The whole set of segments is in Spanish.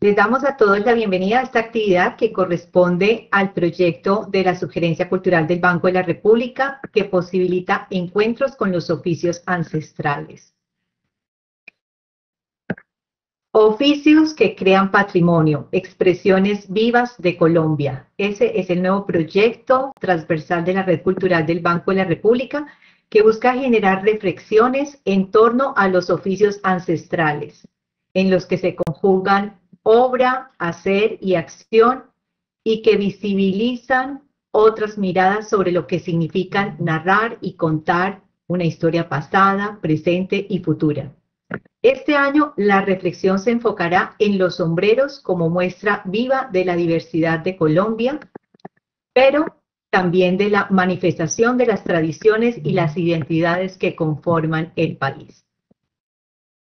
Les damos a todos la bienvenida a esta actividad que corresponde al proyecto de la Sugerencia Cultural del Banco de la República que posibilita encuentros con los oficios ancestrales. Oficios que crean patrimonio, expresiones vivas de Colombia. Ese es el nuevo proyecto transversal de la Red Cultural del Banco de la República que busca generar reflexiones en torno a los oficios ancestrales, en los que se conjugan obra, hacer y acción, y que visibilizan otras miradas sobre lo que significan narrar y contar una historia pasada, presente y futura. Este año la reflexión se enfocará en los sombreros como muestra viva de la diversidad de Colombia, pero también de la manifestación de las tradiciones y las identidades que conforman el país.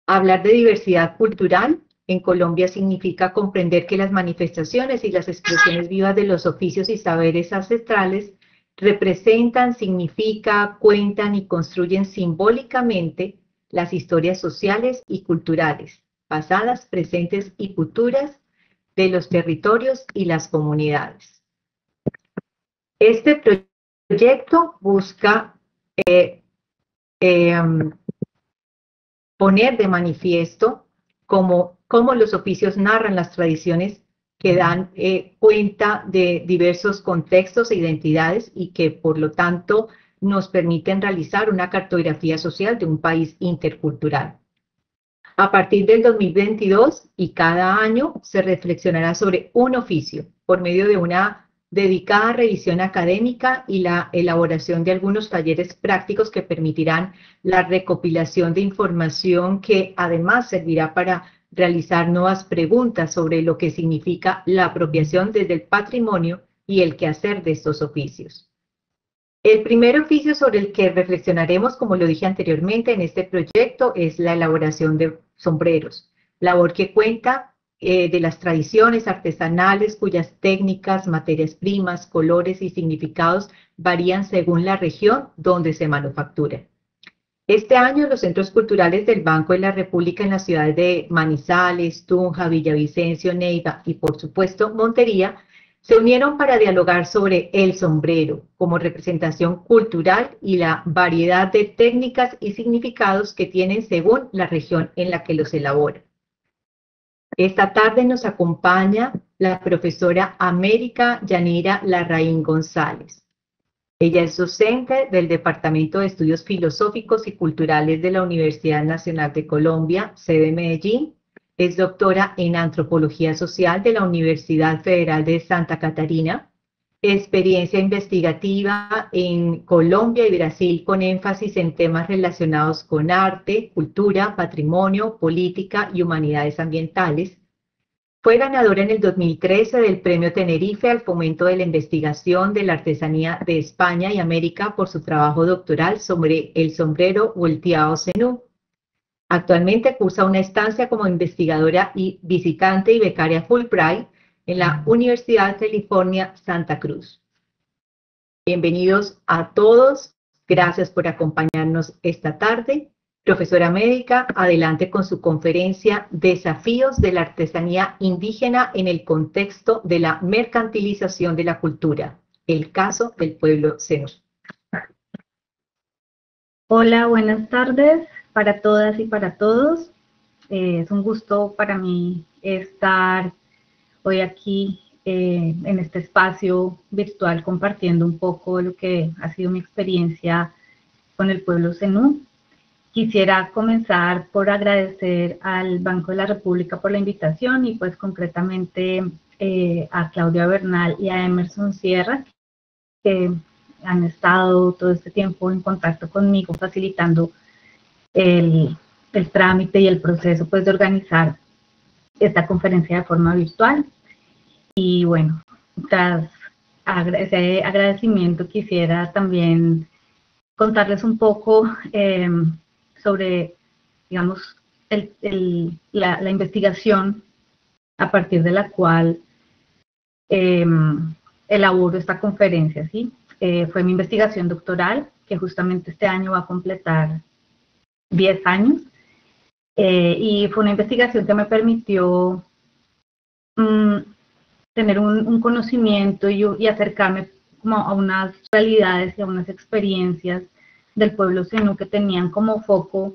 Hablar de diversidad cultural en Colombia significa comprender que las manifestaciones y las expresiones vivas de los oficios y saberes ancestrales representan, significan, cuentan y construyen simbólicamente las historias sociales y culturales, pasadas, presentes y futuras de los territorios y las comunidades. Este proyecto busca poner de manifiesto cómo los oficios narran las tradiciones que dan cuenta de diversos contextos e identidades y que por lo tanto nos permiten realizar una cartografía social de un país intercultural. A partir del 2022 y cada año se reflexionará sobre un oficio por medio de una dedicada revisión académica y la elaboración de algunos talleres prácticos que permitirán la recopilación de información que además servirá para realizar nuevas preguntas sobre lo que significa la apropiación desde el patrimonio y el quehacer de estos oficios. El primer oficio sobre el que reflexionaremos, como lo dije anteriormente en este proyecto, es la elaboración de sombreros, labor que cuenta de las tradiciones artesanales cuyas técnicas, materias primas, colores y significados varían según la región donde se manufactura. Este año los centros culturales del Banco de la República en las ciudades de Manizales, Tunja, Villavicencio, Neiva y por supuesto Montería se unieron para dialogar sobre el sombrero como representación cultural y la variedad de técnicas y significados que tienen según la región en la que los elabora. Esta tarde nos acompaña la profesora América Yanira Larraín González. Ella es docente del Departamento de Estudios Filosóficos y Culturales de la Universidad Nacional de Colombia, sede Medellín. Es doctora en Antropología Social de la Universidad Federal de Santa Catarina. Experiencia investigativa en Colombia y Brasil con énfasis en temas relacionados con arte, cultura, patrimonio, política y humanidades ambientales. Fue ganadora en el 2013 del Premio Tenerife al fomento de la investigación de la artesanía de España y América por su trabajo doctoral sobre el sombrero volteado zenú. Actualmente cursa una estancia como investigadora y visitante y becaria Fulbright en la Universidad de California, Santa Cruz. Bienvenidos a todos. Gracias por acompañarnos esta tarde. Profesora América, adelante con su conferencia Desafíos de la artesanía indígena en el contexto de la mercantilización de la cultura. El caso del pueblo zenú. Hola, buenas tardes para todas y para todos. Es un gusto para mí estar hoy aquí en este espacio virtual compartiendo un poco lo que ha sido mi experiencia con el pueblo zenú. Quisiera comenzar por agradecer al Banco de la República por la invitación y pues concretamente a Claudia Bernal y a Emerson Sierra, que han estado todo este tiempo en contacto conmigo, facilitando el trámite y el proceso pues, de organizar esta conferencia de forma virtual. Y bueno, tras ese agradecimiento quisiera también contarles un poco sobre, digamos, la investigación a partir de la cual elaboro esta conferencia, ¿sí? Fue mi investigación doctoral, que justamente este año va a completar 10 años, y fue una investigación que me permitió tener un conocimiento y acercarme como a unas realidades y a unas experiencias del pueblo zenú que tenían como foco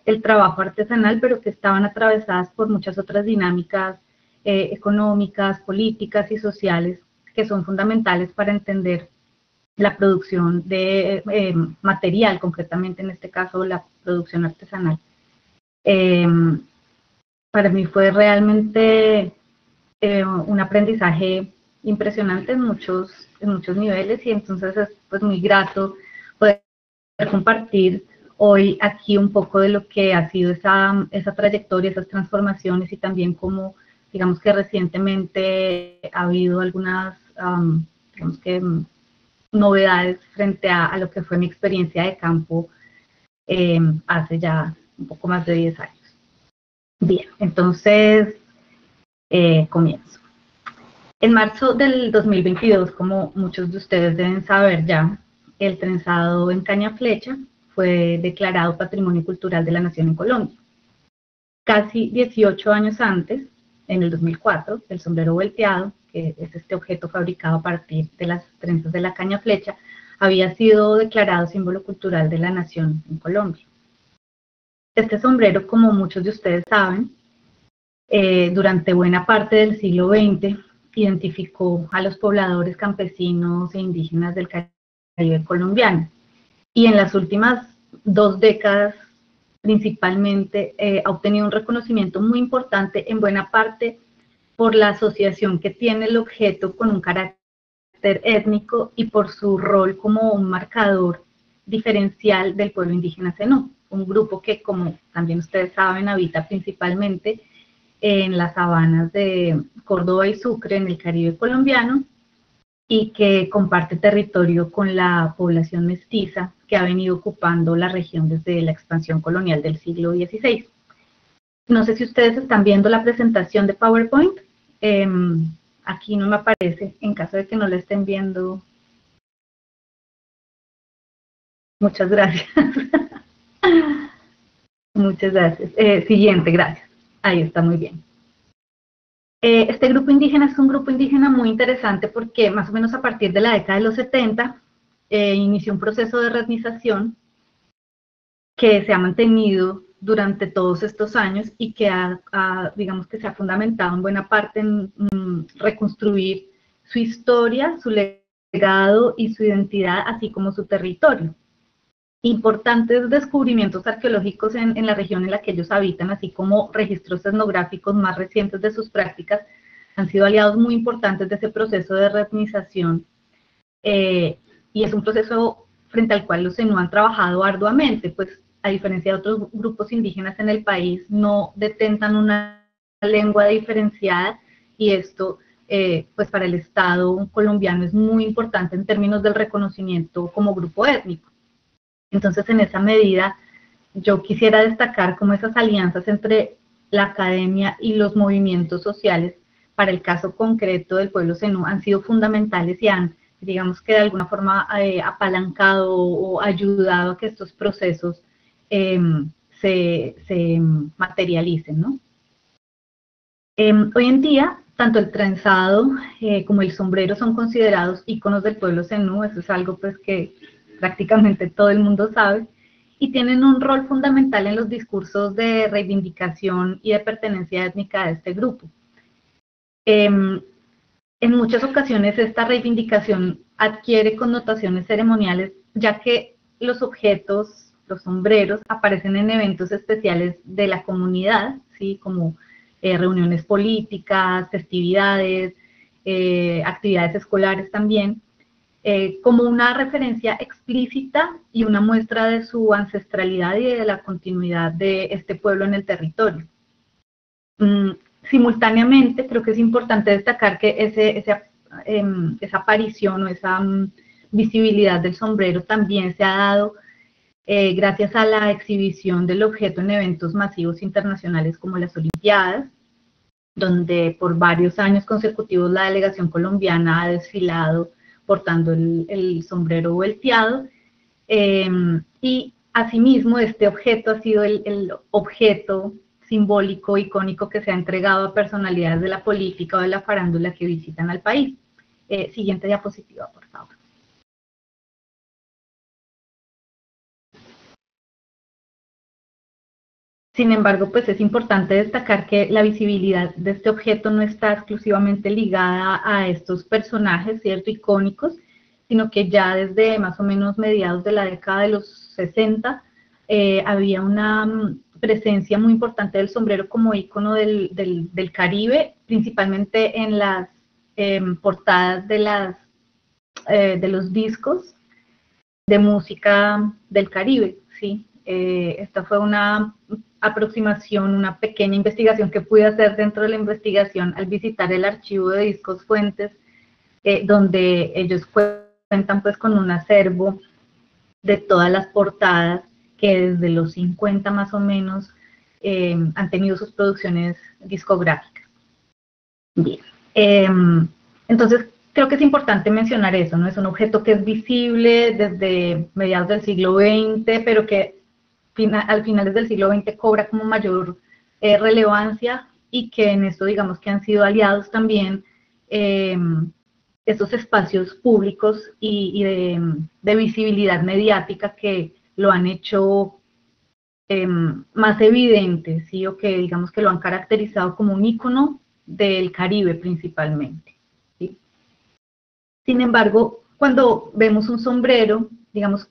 el trabajo artesanal, pero que estaban atravesadas por muchas otras dinámicas económicas, políticas y sociales que son fundamentales para entender la producción de material, concretamente en este caso la producción artesanal. Para mí fue realmente un aprendizaje impresionante en muchos niveles, y entonces es pues muy grato poder compartir hoy aquí un poco de lo que ha sido esa trayectoria, esas transformaciones, y también como, digamos que recientemente ha habido algunas, digamos que novedades frente a lo que fue mi experiencia de campo hace ya un poco más de 10 años. Bien, entonces comienzo. En marzo del 2022, como muchos de ustedes deben saber ya, el trenzado en caña flecha fue declarado Patrimonio Cultural de la Nación en Colombia. Casi 18 años antes, en el 2004, el sombrero volteado, que es este objeto fabricado a partir de las trenzas de la caña flecha, había sido declarado símbolo cultural de la nación en Colombia. Este sombrero, como muchos de ustedes saben, durante buena parte del siglo XX, identificó a los pobladores campesinos e indígenas del Caribe colombiano. Y en las últimas 2 décadas, principalmente, ha obtenido un reconocimiento muy importante, en buena parte por la asociación que tiene el objeto con un carácter étnico y por su rol como un marcador diferencial del pueblo indígena zenú, un grupo que, como también ustedes saben, habita principalmente en las sabanas de Córdoba y Sucre, en el Caribe colombiano, y que comparte territorio con la población mestiza que ha venido ocupando la región desde la expansión colonial del siglo XVI. No sé si ustedes están viendo la presentación de PowerPoint. Aquí no me aparece, en caso de que no la estén viendo. Muchas gracias. Muchas gracias. Siguiente, gracias. Ahí está, muy bien. Este grupo indígena es un grupo indígena muy interesante porque más o menos a partir de la década de los 70 inició un proceso de retnización que se ha mantenido durante todos estos años y que digamos que se ha fundamentado en buena parte en reconstruir su historia, su legado y su identidad, así como su territorio. Importantes descubrimientos arqueológicos en la región en la que ellos habitan, así como registros etnográficos más recientes de sus prácticas, han sido aliados muy importantes de ese proceso de retnización, y es un proceso frente al cual los zenú han trabajado arduamente, pues a diferencia de otros grupos indígenas en el país, no detentan una lengua diferenciada, y esto pues para el Estado colombiano es muy importante en términos del reconocimiento como grupo étnico. Entonces, en esa medida, yo quisiera destacar cómo esas alianzas entre la academia y los movimientos sociales, para el caso concreto del pueblo zenú, han sido fundamentales y han, digamos que de alguna forma, apalancado o ayudado a que estos procesos se materialicen, ¿no? Hoy en día, tanto el trenzado como el sombrero son considerados íconos del pueblo zenú. Eso es algo pues que prácticamente todo el mundo sabe, y tienen un rol fundamental en los discursos de reivindicación y de pertenencia étnica de este grupo. En muchas ocasiones esta reivindicación adquiere connotaciones ceremoniales, ya que los objetos, los sombreros, aparecen en eventos especiales de la comunidad, ¿sí? Como reuniones políticas, festividades, actividades escolares también, como una referencia explícita y una muestra de su ancestralidad y de la continuidad de este pueblo en el territorio. Simultáneamente, creo que es importante destacar que esa aparición o esa visibilidad del sombrero también se ha dado gracias a la exhibición del objeto en eventos masivos internacionales como las Olimpiadas, donde por varios años consecutivos la delegación colombiana ha desfilado portando el sombrero volteado, y asimismo este objeto ha sido el objeto simbólico, icónico que se ha entregado a personalidades de la política o de la farándula que visitan al país. Siguiente diapositiva, por favor. Sin embargo, pues es importante destacar que la visibilidad de este objeto no está exclusivamente ligada a estos personajes, ¿cierto?, icónicos, sino que ya desde más o menos mediados de la década de los 60 había una presencia muy importante del sombrero como ícono del Caribe, principalmente en las portadas de los discos de música del Caribe, ¿sí? Esta fue una aproximación, una pequeña investigación que pude hacer dentro de la investigación al visitar el archivo de Discos Fuentes, donde ellos cuentan pues con un acervo de todas las portadas que desde los 50 más o menos han tenido sus producciones discográficas. Bien, entonces creo que es importante mencionar eso, ¿no? Es un objeto que es visible desde mediados del siglo XX, pero que al finales del siglo XX cobra como mayor relevancia y que en esto digamos que han sido aliados también estos espacios públicos y de visibilidad mediática que lo han hecho más evidente, ¿sí? O que digamos que lo han caracterizado como un ícono del Caribe principalmente, ¿sí? Sin embargo, cuando vemos un sombrero, digamos,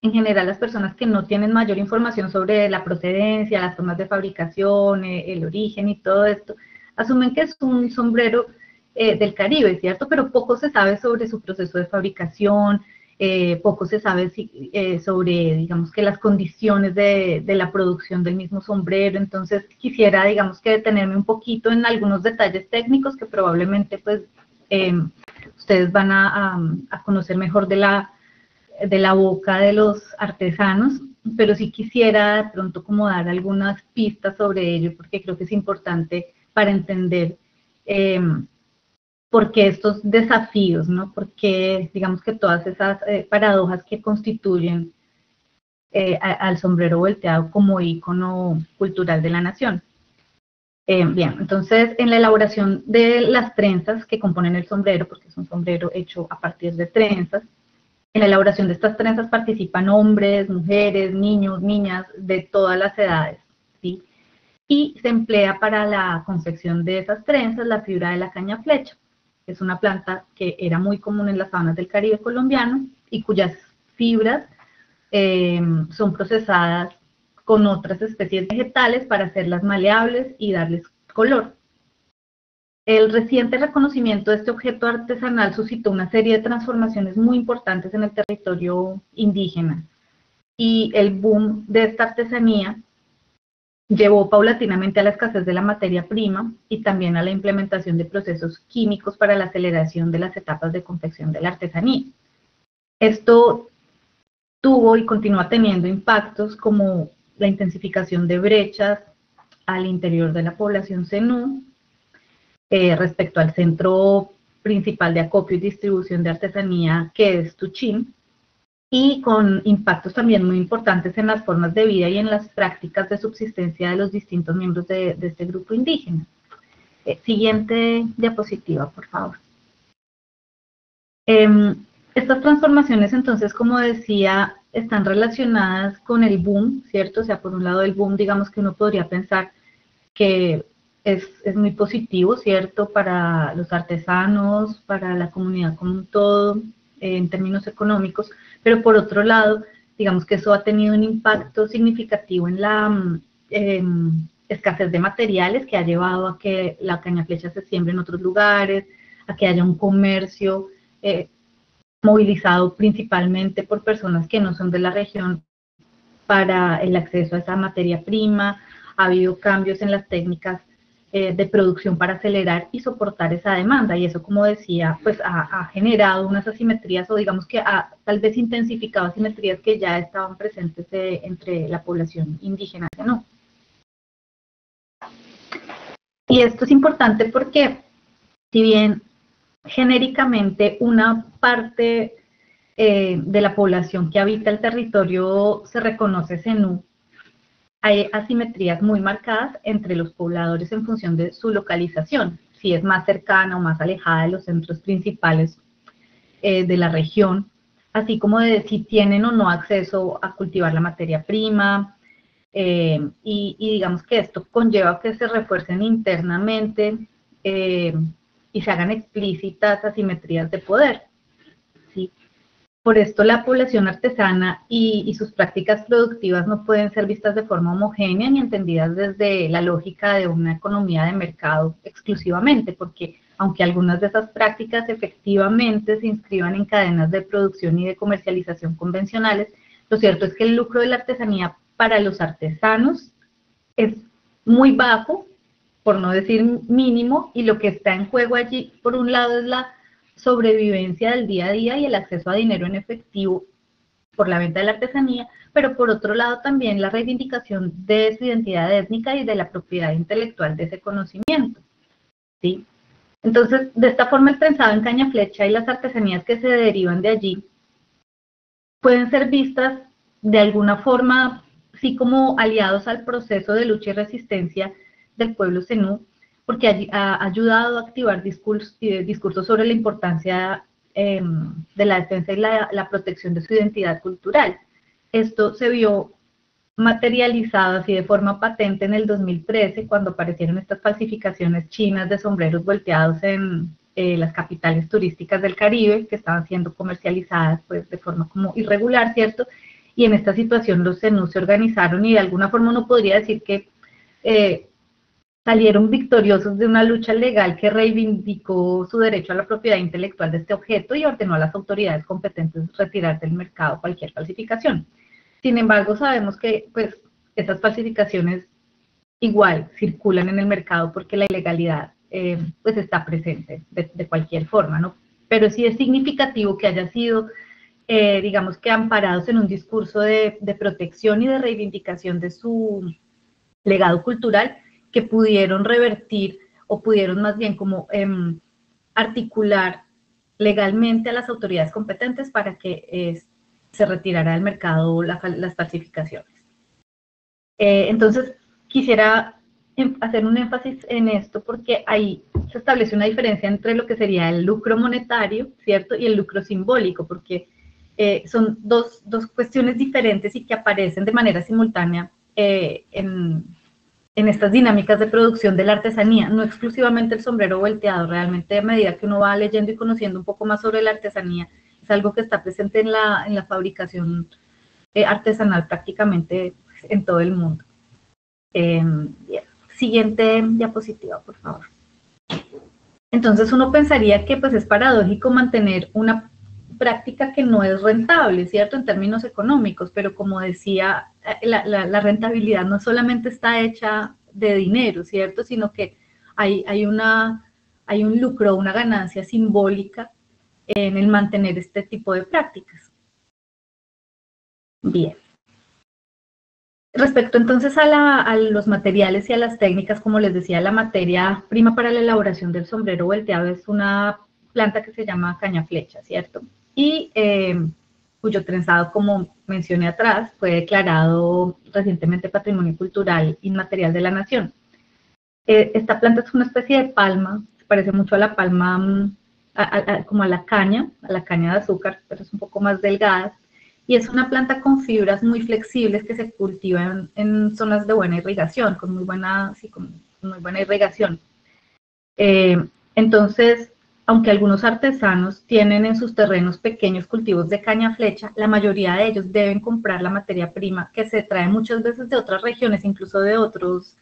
en general las personas que no tienen mayor información sobre la procedencia, las formas de fabricación, el origen y todo esto, asumen que es un sombrero del Caribe, ¿cierto? Pero poco se sabe sobre su proceso de fabricación, poco se sabe sobre, digamos, que las condiciones de la producción del mismo sombrero. Entonces quisiera, digamos, que detenerme un poquito en algunos detalles técnicos que probablemente, pues, ustedes van a conocer mejor de la boca de los artesanos, pero sí quisiera de pronto como dar algunas pistas sobre ello, porque creo que es importante para entender por qué estos desafíos, ¿no? Porque digamos que todas esas paradojas que constituyen al sombrero volteado como ícono cultural de la nación. Bien, entonces en la elaboración de las trenzas que componen el sombrero, porque es un sombrero hecho a partir de trenzas, en la elaboración de estas trenzas participan hombres, mujeres, niños, niñas, de todas las edades, ¿sí? Y se emplea para la confección de esas trenzas la fibra de la caña flecha, que es una planta que era muy común en las sabanas del Caribe colombiano y cuyas fibras son procesadas con otras especies vegetales para hacerlas maleables y darles color. El reciente reconocimiento de este objeto artesanal suscitó una serie de transformaciones muy importantes en el territorio indígena y el boom de esta artesanía llevó paulatinamente a la escasez de la materia prima y también a la implementación de procesos químicos para la aceleración de las etapas de confección de la artesanía. Esto tuvo y continúa teniendo impactos como la intensificación de brechas al interior de la población zenú, respecto al centro principal de acopio y distribución de artesanía que es Tuchín, y con impactos también muy importantes en las formas de vida y en las prácticas de subsistencia de los distintos miembros de este grupo indígena. Siguiente diapositiva, por favor. Estas transformaciones, entonces, como decía, están relacionadas con el boom, ¿cierto? O sea, por un lado el boom, digamos que uno podría pensar que es muy positivo, ¿cierto? Para los artesanos, para la comunidad como un todo, en términos económicos, pero por otro lado, digamos que eso ha tenido un impacto significativo en la escasez de materiales que ha llevado a que la caña flecha se siembre en otros lugares, a que haya un comercio movilizado principalmente por personas que no son de la región para el acceso a esa materia prima. Ha habido cambios en las técnicas de producción para acelerar y soportar esa demanda, y eso, como decía, pues ha generado unas asimetrías, o digamos que ha tal vez intensificado asimetrías que ya estaban presentes entre la población indígena, ¿no? Y esto es importante porque, si bien genéricamente una parte de la población que habita el territorio se reconoce zenú, hay asimetrías muy marcadas entre los pobladores en función de su localización, si es más cercana o más alejada de los centros principales de la región, así como de si tienen o no acceso a cultivar la materia prima, y digamos que esto conlleva que se refuercen internamente y se hagan explícitas asimetrías de poder, ¿sí? Por esto la población artesana y sus prácticas productivas no pueden ser vistas de forma homogénea ni entendidas desde la lógica de una economía de mercado exclusivamente, porque aunque algunas de esas prácticas efectivamente se inscriban en cadenas de producción y de comercialización convencionales, lo cierto es que el lucro de la artesanía para los artesanos es muy bajo, por no decir mínimo, y lo que está en juego allí, por un lado, es la sobrevivencia del día a día y el acceso a dinero en efectivo por la venta de la artesanía, pero por otro lado también la reivindicación de su identidad étnica y de la propiedad intelectual de ese conocimiento, ¿sí? Entonces, de esta forma el prensado en caña flecha y las artesanías que se derivan de allí pueden ser vistas de alguna forma, sí, como aliados al proceso de lucha y resistencia del pueblo zenú, porque ha ayudado a activar discursos sobre la importancia de la defensa y la protección de su identidad cultural. Esto se vio materializado así de forma patente en el 2013, cuando aparecieron estas falsificaciones chinas de sombreros volteados en las capitales turísticas del Caribe, que estaban siendo comercializadas pues de forma como irregular, ¿cierto? Y en esta situación los zenús se organizaron y de alguna forma uno podría decir que salieron victoriosos de una lucha legal que reivindicó su derecho a la propiedad intelectual de este objeto y ordenó a las autoridades competentes retirar del mercado cualquier falsificación. Sin embargo, sabemos que pues, esas falsificaciones igual circulan en el mercado porque la ilegalidad pues está presente de cualquier forma, ¿no? Pero sí es significativo que haya sido, digamos que amparados en un discurso de protección y de reivindicación de su legado cultural, que pudieron revertir o pudieron más bien como articular legalmente a las autoridades competentes para que se retirara del mercado las falsificaciones. Entonces, quisiera hacer un énfasis en esto porque ahí se establece una diferencia entre lo que sería el lucro monetario, ¿cierto? Y el lucro simbólico, porque son dos cuestiones diferentes y que aparecen de manera simultánea en estas dinámicas de producción de la artesanía, no exclusivamente el sombrero volteado, realmente a medida que uno va leyendo y conociendo un poco más sobre la artesanía, es algo que está presente en la fabricación artesanal prácticamente en todo el mundo. Siguiente diapositiva, por favor. Entonces uno pensaría que pues es paradójico mantener una práctica que no es rentable, ¿cierto? En términos económicos, pero como decía, la rentabilidad no solamente está hecha de dinero, ¿cierto? Sino que hay un lucro, una ganancia simbólica en el mantener este tipo de prácticas. Bien. Respecto entonces a los materiales y a las técnicas, como les decía, la materia prima para la elaboración del sombrero volteado es una planta que se llama caña flecha, ¿cierto? Y cuyo trenzado, como mencioné atrás, fue declarado recientemente Patrimonio Cultural Inmaterial de la Nación. Esta planta es una especie de palma, se parece mucho a la palma, como a la caña de azúcar, pero es un poco más delgada, y es una planta con fibras muy flexibles que se cultivan en zonas de buena irrigación, con muy buena irrigación. Entonces, aunque algunos artesanos tienen en sus terrenos pequeños cultivos de caña flecha, la mayoría de ellos deben comprar la materia prima que se trae muchas veces de otras regiones, incluso de otros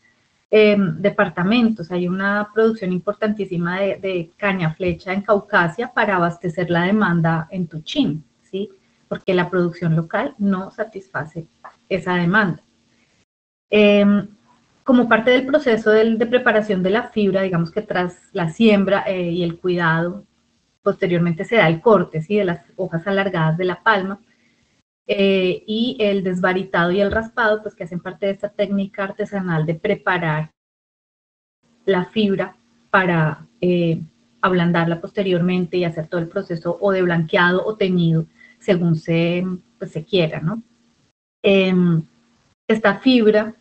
departamentos. Hay una producción importantísima de caña flecha en Caucasia para abastecer la demanda en Tuchín, ¿sí? Porque la producción local no satisface esa demanda. Como parte del proceso de preparación de la fibra, digamos que tras la siembra y el cuidado, posteriormente se da el corte, ¿sí? De las hojas alargadas de la palma, y el desbaritado y el raspado, pues que hacen parte de esta técnica artesanal de preparar la fibra para ablandarla posteriormente y hacer todo el proceso o de blanqueado o teñido, según se quiera, ¿no? Esta fibra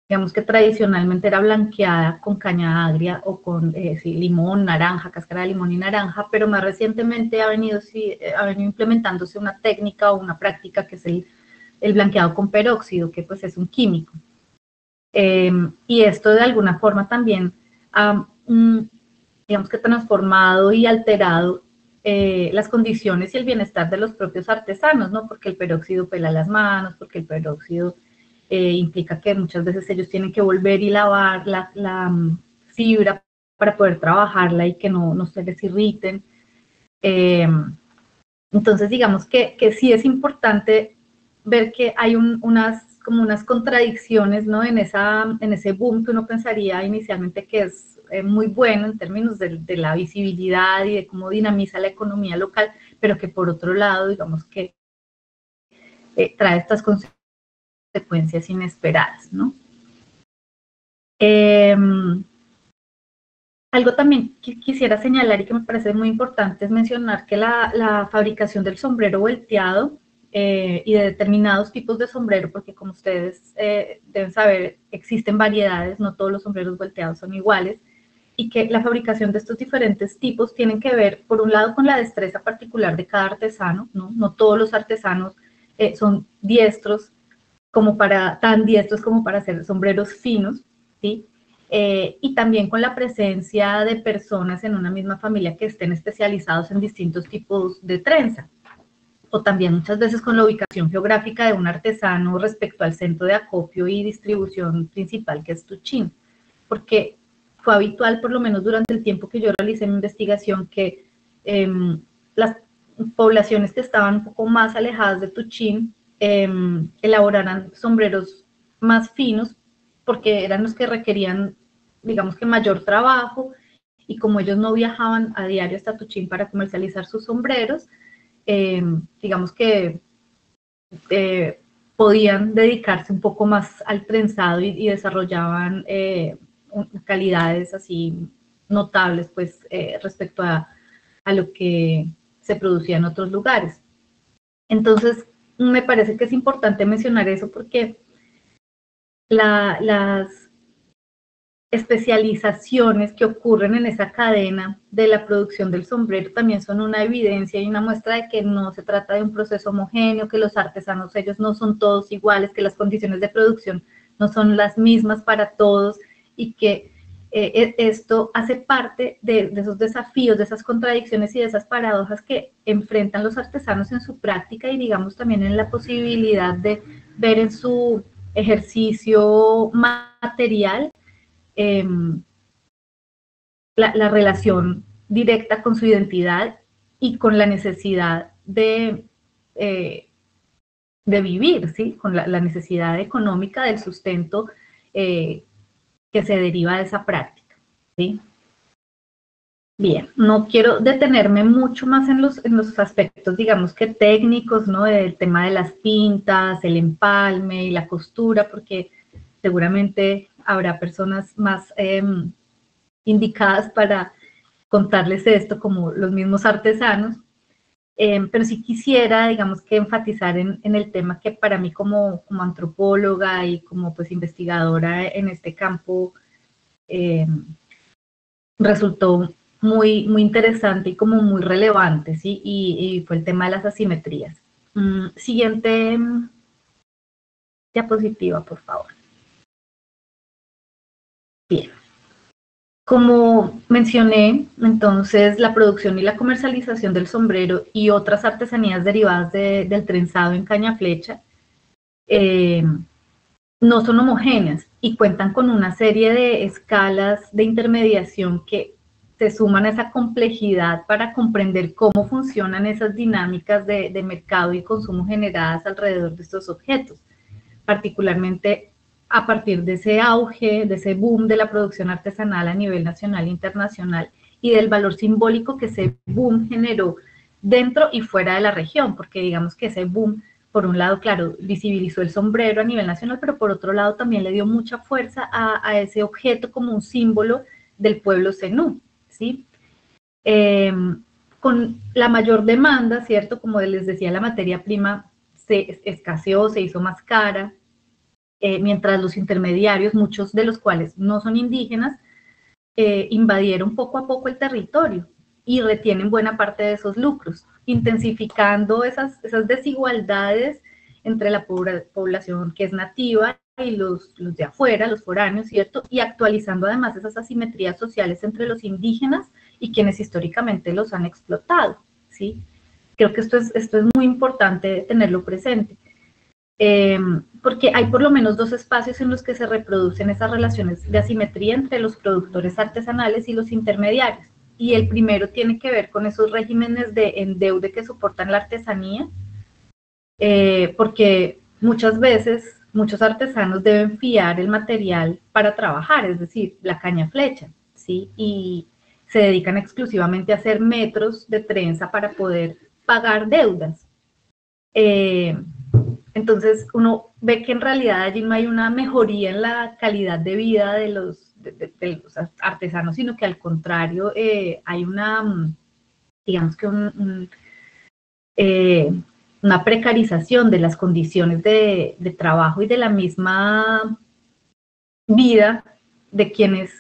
digamos que tradicionalmente era blanqueada con caña agria o con sí, limón, naranja, cáscara de limón y naranja, pero más recientemente ha venido implementándose una técnica o una práctica que es el blanqueado con peróxido, que pues es un químico. Y esto de alguna forma también ha, digamos que transformado y alterado las condiciones y el bienestar de los propios artesanos, ¿no? Porque el peróxido pela las manos, porque el peróxido implica que muchas veces ellos tienen que volver y lavar la fibra para poder trabajarla y que no se les irriten. Entonces, digamos que sí es importante ver que hay como unas contradicciones, ¿no? En ese boom que uno pensaría inicialmente que es muy bueno en términos de la visibilidad y de cómo dinamiza la economía local, pero que por otro lado, digamos que trae estas consecuencias inesperadas, ¿no? Algo también que quisiera señalar y que me parece muy importante es mencionar que la fabricación del sombrero volteado y de determinados tipos de sombrero, porque como ustedes deben saber, existen variedades, no todos los sombreros volteados son iguales, y que la fabricación de estos diferentes tipos tienen que ver, por un lado, con la destreza particular de cada artesano, ¿no? No todos los artesanos son diestros tan diestros como para hacer sombreros finos, ¿sí? Y también con la presencia de personas en una misma familia que estén especializados en distintos tipos de trenza, o también muchas veces con la ubicación geográfica de un artesano respecto al centro de acopio y distribución principal que es Tuchín, porque fue habitual, por lo menos durante el tiempo que yo realicé mi investigación, que las poblaciones que estaban un poco más alejadas de Tuchín elaboraran sombreros más finos, porque eran los que requerían, digamos que mayor trabajo, y como ellos no viajaban a diario hasta Tuchín para comercializar sus sombreros, digamos que podían dedicarse un poco más al trenzado y desarrollaban calidades así notables pues respecto a lo que se producía en otros lugares. Entonces, me parece que es importante mencionar eso porque las especializaciones que ocurren en esa cadena de la producción del sombrero también son una evidencia y una muestra de que no se trata de un proceso homogéneo, que los artesanos ellos no son todos iguales, que las condiciones de producción no son las mismas para todos y que esto hace parte de esos desafíos, de esas contradicciones y de esas paradojas que enfrentan los artesanos en su práctica y digamos también en la posibilidad de ver en su ejercicio material la relación directa con su identidad y con la necesidad de vivir, ¿sí? Con la necesidad económica del sustento que se deriva de esa práctica, ¿sí? Bien, no quiero detenerme mucho más en los aspectos, digamos que técnicos, ¿no? Del tema de las pintas, el empalme y la costura, porque seguramente habrá personas más indicadas para contarles esto, como los mismos artesanos, pero sí quisiera, digamos que enfatizar en el tema que para mí como antropóloga y como pues investigadora en este campo resultó muy interesante y como muy relevante, ¿sí? Y fue el tema de las asimetrías. Siguiente diapositiva, por favor. Bien. Como mencioné, entonces la producción y la comercialización del sombrero y otras artesanías derivadas del trenzado en caña flecha no son homogéneas y cuentan con una serie de escalas de intermediación que se suman a esa complejidad para comprender cómo funcionan esas dinámicas de mercado y consumo generadas alrededor de estos objetos, particularmente a partir de ese auge, de ese boom de la producción artesanal a nivel nacional e internacional y del valor simbólico que ese boom generó dentro y fuera de la región, porque digamos que ese boom, por un lado, claro, visibilizó el sombrero a nivel nacional, pero por otro lado también le dio mucha fuerza a ese objeto como un símbolo del pueblo zenú, ¿sí? Con la mayor demanda, ¿cierto? Como les decía, la materia prima se escaseó, se hizo más cara, mientras los intermediarios, muchos de los cuales no son indígenas, invadieron poco a poco el territorio y retienen buena parte de esos lucros, intensificando esas desigualdades entre la población que es nativa y los de afuera, los foráneos, ¿cierto? Y actualizando además esas asimetrías sociales entre los indígenas y quienes históricamente los han explotado, ¿sí? Creo que esto es muy importante tenerlo presente, porque hay por lo menos dos espacios en los que se reproducen esas relaciones de asimetría entre los productores artesanales y los intermediarios. Y el primero tiene que ver con esos regímenes de endeude que soportan la artesanía, porque muchas veces muchos artesanos deben fiar el material para trabajar, es decir, la caña flecha, ¿sí? Y se dedican exclusivamente a hacer metros de trenza para poder pagar deudas. Entonces uno ve que en realidad allí no hay una mejoría en la calidad de vida de los artesanos, sino que al contrario hay una, digamos que una precarización de las condiciones de trabajo y de la misma vida de quienes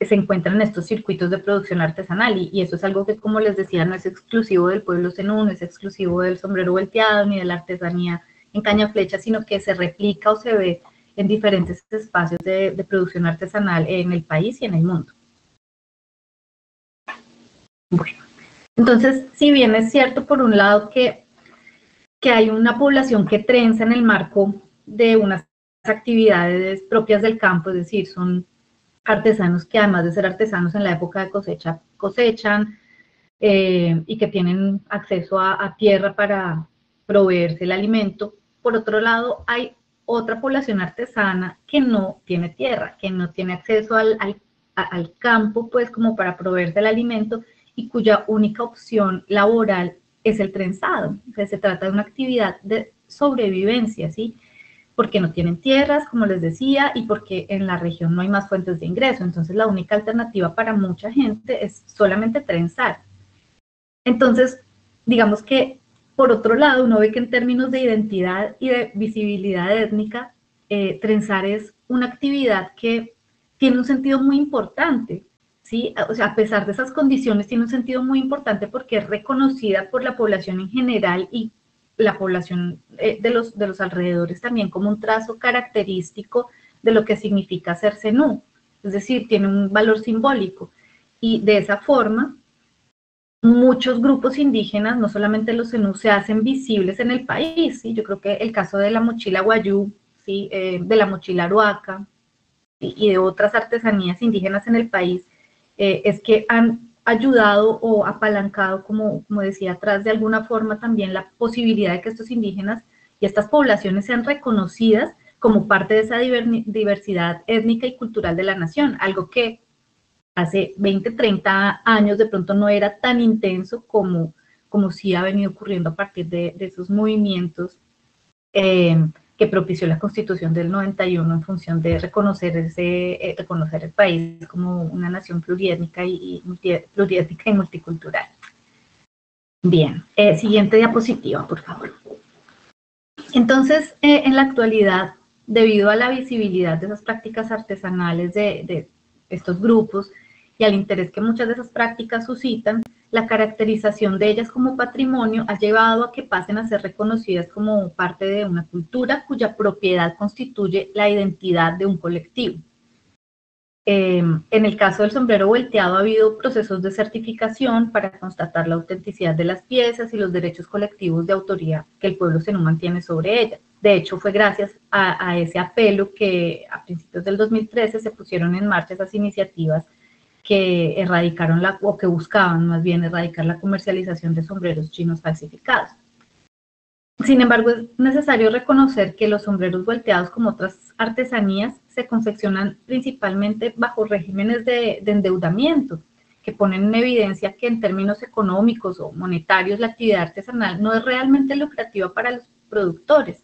se encuentran en estos circuitos de producción artesanal, y eso es algo que, como les decía, no es exclusivo del pueblo zenú, no es exclusivo del sombrero volteado ni de la artesanía en caña flecha, sino que se replica o se ve en diferentes espacios de producción artesanal en el país y en el mundo. Bueno, entonces, si bien es cierto por un lado que hay una población que trenza en el marco de unas actividades propias del campo, es decir, son artesanos que además de ser artesanos en la época de cosecha, cosechan y que tienen acceso a tierra para proveerse el alimento. Por otro lado, hay otra población artesana que no tiene tierra, que no tiene acceso al campo, pues como para proveerse el alimento, y cuya única opción laboral es el trenzado. Entonces, se trata de una actividad de sobrevivencia, ¿sí? Porque no tienen tierras, como les decía, y porque en la región no hay más fuentes de ingreso. Entonces, la única alternativa para mucha gente es solamente trenzar. Entonces, digamos que, por otro lado, uno ve que en términos de identidad y de visibilidad étnica, trenzar es una actividad que tiene un sentido muy importante, ¿sí? O sea, a pesar de esas condiciones, tiene un sentido muy importante porque es reconocida por la población en general y la población de los alrededores también como un trazo característico de lo que significa ser zenú, es decir, tiene un valor simbólico, y de esa forma muchos grupos indígenas, no solamente los zenú, se hacen visibles en el país, ¿sí? Yo creo que el caso de la mochila guayú, ¿sí? De la mochila aruaca y de otras artesanías indígenas en el país, es que han ayudado o apalancado, como decía atrás, de alguna forma también la posibilidad de que estos indígenas y estas poblaciones sean reconocidas como parte de esa diversidad étnica y cultural de la nación, algo que hace 20, 30 años de pronto no era tan intenso como sí ha venido ocurriendo a partir de esos movimientos que propició la Constitución del 91 en función de reconocer el país como una nación pluriétnica y multicultural. Bien, siguiente diapositiva, por favor. Entonces, en la actualidad, debido a la visibilidad de esas prácticas artesanales de estos grupos y al interés que muchas de esas prácticas suscitan, la caracterización de ellas como patrimonio ha llevado a que pasen a ser reconocidas como parte de una cultura cuya propiedad constituye la identidad de un colectivo. En el caso del sombrero volteado ha habido procesos de certificación para constatar la autenticidad de las piezas y los derechos colectivos de autoría que el pueblo zenú mantiene sobre ellas. De hecho, fue gracias a ese apelo que a principios del 2013 se pusieron en marcha esas iniciativas que erradicaron o que buscaban más bien erradicar la comercialización de sombreros chinos falsificados. Sin embargo, es necesario reconocer que los sombreros volteados, como otras artesanías, se confeccionan principalmente bajo regímenes de endeudamiento, que ponen en evidencia que en términos económicos o monetarios la actividad artesanal no es realmente lucrativa para los productores.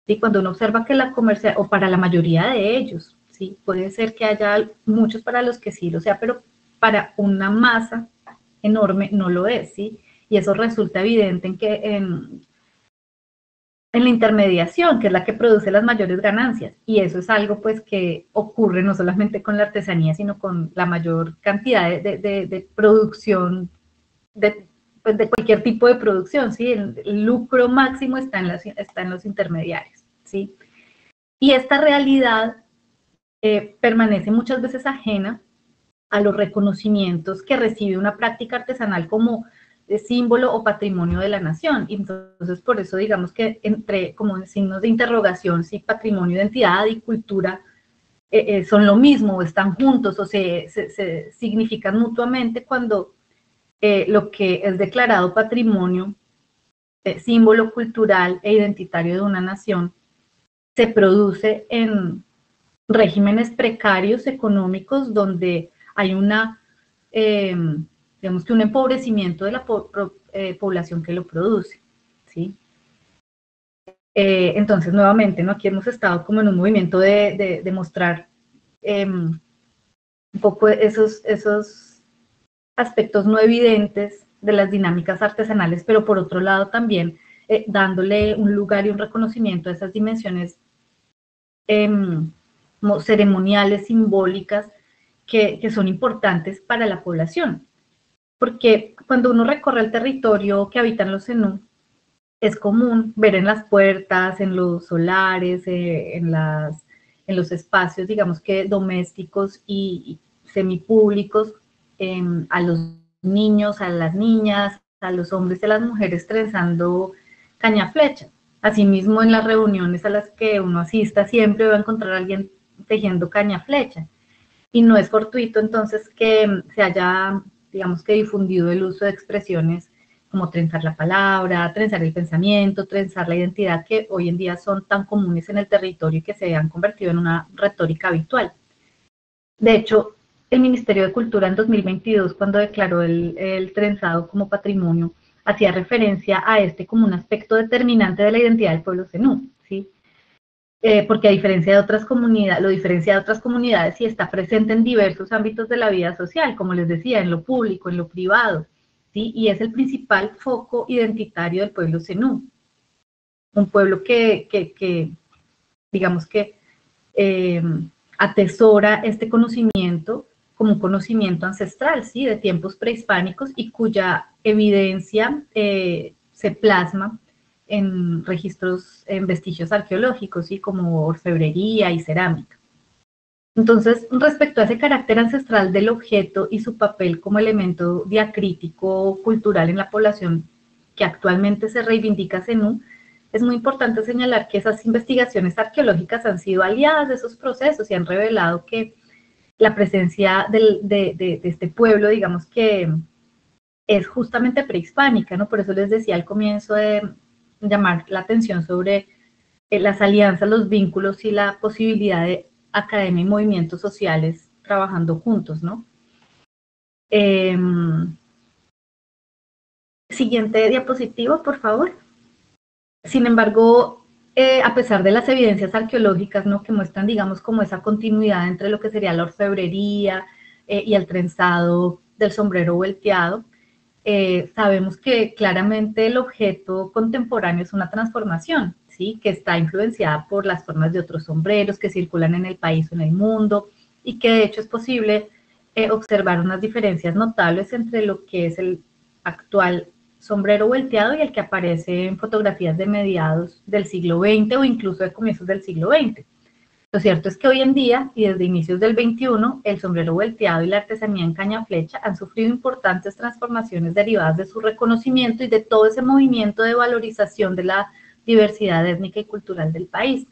¿Sí? Cuando uno observa que la comercia, o para la mayoría de ellos, ¿sí? Puede ser que haya muchos para los que sí lo sea, pero para una masa enorme no lo es, ¿sí? Y eso resulta evidente en la intermediación, que es la que produce las mayores ganancias. Y eso es algo pues que ocurre no solamente con la artesanía, sino con la mayor cantidad de producción, pues de cualquier tipo de producción, ¿sí? El lucro máximo está en los intermediarios, ¿sí? Y esta realidad permanece muchas veces ajena a los reconocimientos que recibe una práctica artesanal como símbolo o patrimonio de la nación. Y entonces, por eso, digamos que entre como signos de interrogación, si patrimonio, identidad y cultura son lo mismo, o están juntos, o se significan mutuamente cuando lo que es declarado patrimonio, símbolo cultural e identitario de una nación, se produce en regímenes precarios económicos donde hay una, digamos que un empobrecimiento de la población que lo produce, ¿sí? Entonces, nuevamente, ¿no? Aquí hemos estado como en un movimiento de mostrar un poco esos aspectos no evidentes de las dinámicas artesanales, pero por otro lado también dándole un lugar y un reconocimiento a esas dimensiones ceremoniales, simbólicas, que son importantes para la población. Porque cuando uno recorre el territorio que habitan los zenú, es común ver en las puertas, en los solares, en los espacios, digamos que domésticos y semipúblicos, a los niños, a las niñas, a los hombres y a las mujeres trenzando caña flecha. Asimismo, en las reuniones a las que uno asista, siempre va a encontrar a alguien tejiendo caña flecha. Y no es fortuito entonces que se haya, digamos que difundido el uso de expresiones como trenzar la palabra, trenzar el pensamiento, trenzar la identidad, que hoy en día son tan comunes en el territorio y que se han convertido en una retórica habitual. De hecho, el Ministerio de Cultura en 2022, cuando declaró el trenzado como patrimonio, hacía referencia a este como un aspecto determinante de la identidad del pueblo zenú, ¿sí? Porque a diferencia de otras comunidades, lo diferencia de otras comunidades y está presente en diversos ámbitos de la vida social, como les decía, en lo público, en lo privado, ¿sí? Y es el principal foco identitario del pueblo zenú. Un pueblo que digamos que atesora este conocimiento como un conocimiento ancestral, ¿sí? De tiempos prehispánicos y cuya evidencia se plasma en registros, en vestigios arqueológicos, ¿sí? Como orfebrería y cerámica. Entonces, respecto a ese carácter ancestral del objeto y su papel como elemento diacrítico cultural en la población que actualmente se reivindica zenú, es muy importante señalar que esas investigaciones arqueológicas han sido aliadas de esos procesos y han revelado que la presencia de este pueblo, digamos que es justamente prehispánica, ¿no? Por eso les decía al comienzo de llamar la atención sobre las alianzas, los vínculos y la posibilidad de academia y movimientos sociales trabajando juntos, ¿no? Siguiente diapositiva, por favor. Sin embargo, a pesar de las evidencias arqueológicas, ¿no? Que muestran, digamos, como esa continuidad entre lo que sería la orfebrería y el trenzado del sombrero volteado, sabemos que claramente el objeto contemporáneo es una transformación, ¿sí? Que está influenciada por las formas de otros sombreros que circulan en el país o en el mundo y que de hecho es posible observar unas diferencias notables entre lo que es el actual sombrero volteado y el que aparece en fotografías de mediados del siglo XX o incluso de comienzos del siglo XX. Lo cierto es que hoy en día y desde inicios del XXI, el sombrero volteado y la artesanía en caña flecha han sufrido importantes transformaciones derivadas de su reconocimiento y de todo ese movimiento de valorización de la diversidad étnica y cultural del país.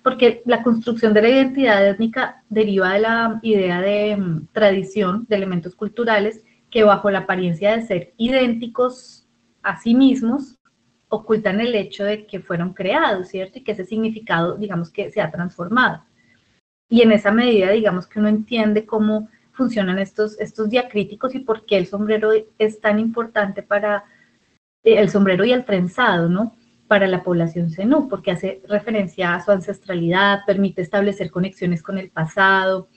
Porque la construcción de la identidad étnica deriva de la idea de tradición, de elementos culturales, que bajo la apariencia de ser idénticos a sí mismos, ocultan el hecho de que fueron creados, ¿cierto? Y que ese significado, digamos que se ha transformado. Y en esa medida, digamos que uno entiende cómo funcionan estos diacríticos y por qué el sombrero es tan importante para el sombrero y el trenzado, ¿no? Para la población zenú, porque hace referencia a su ancestralidad, permite establecer conexiones con el pasado,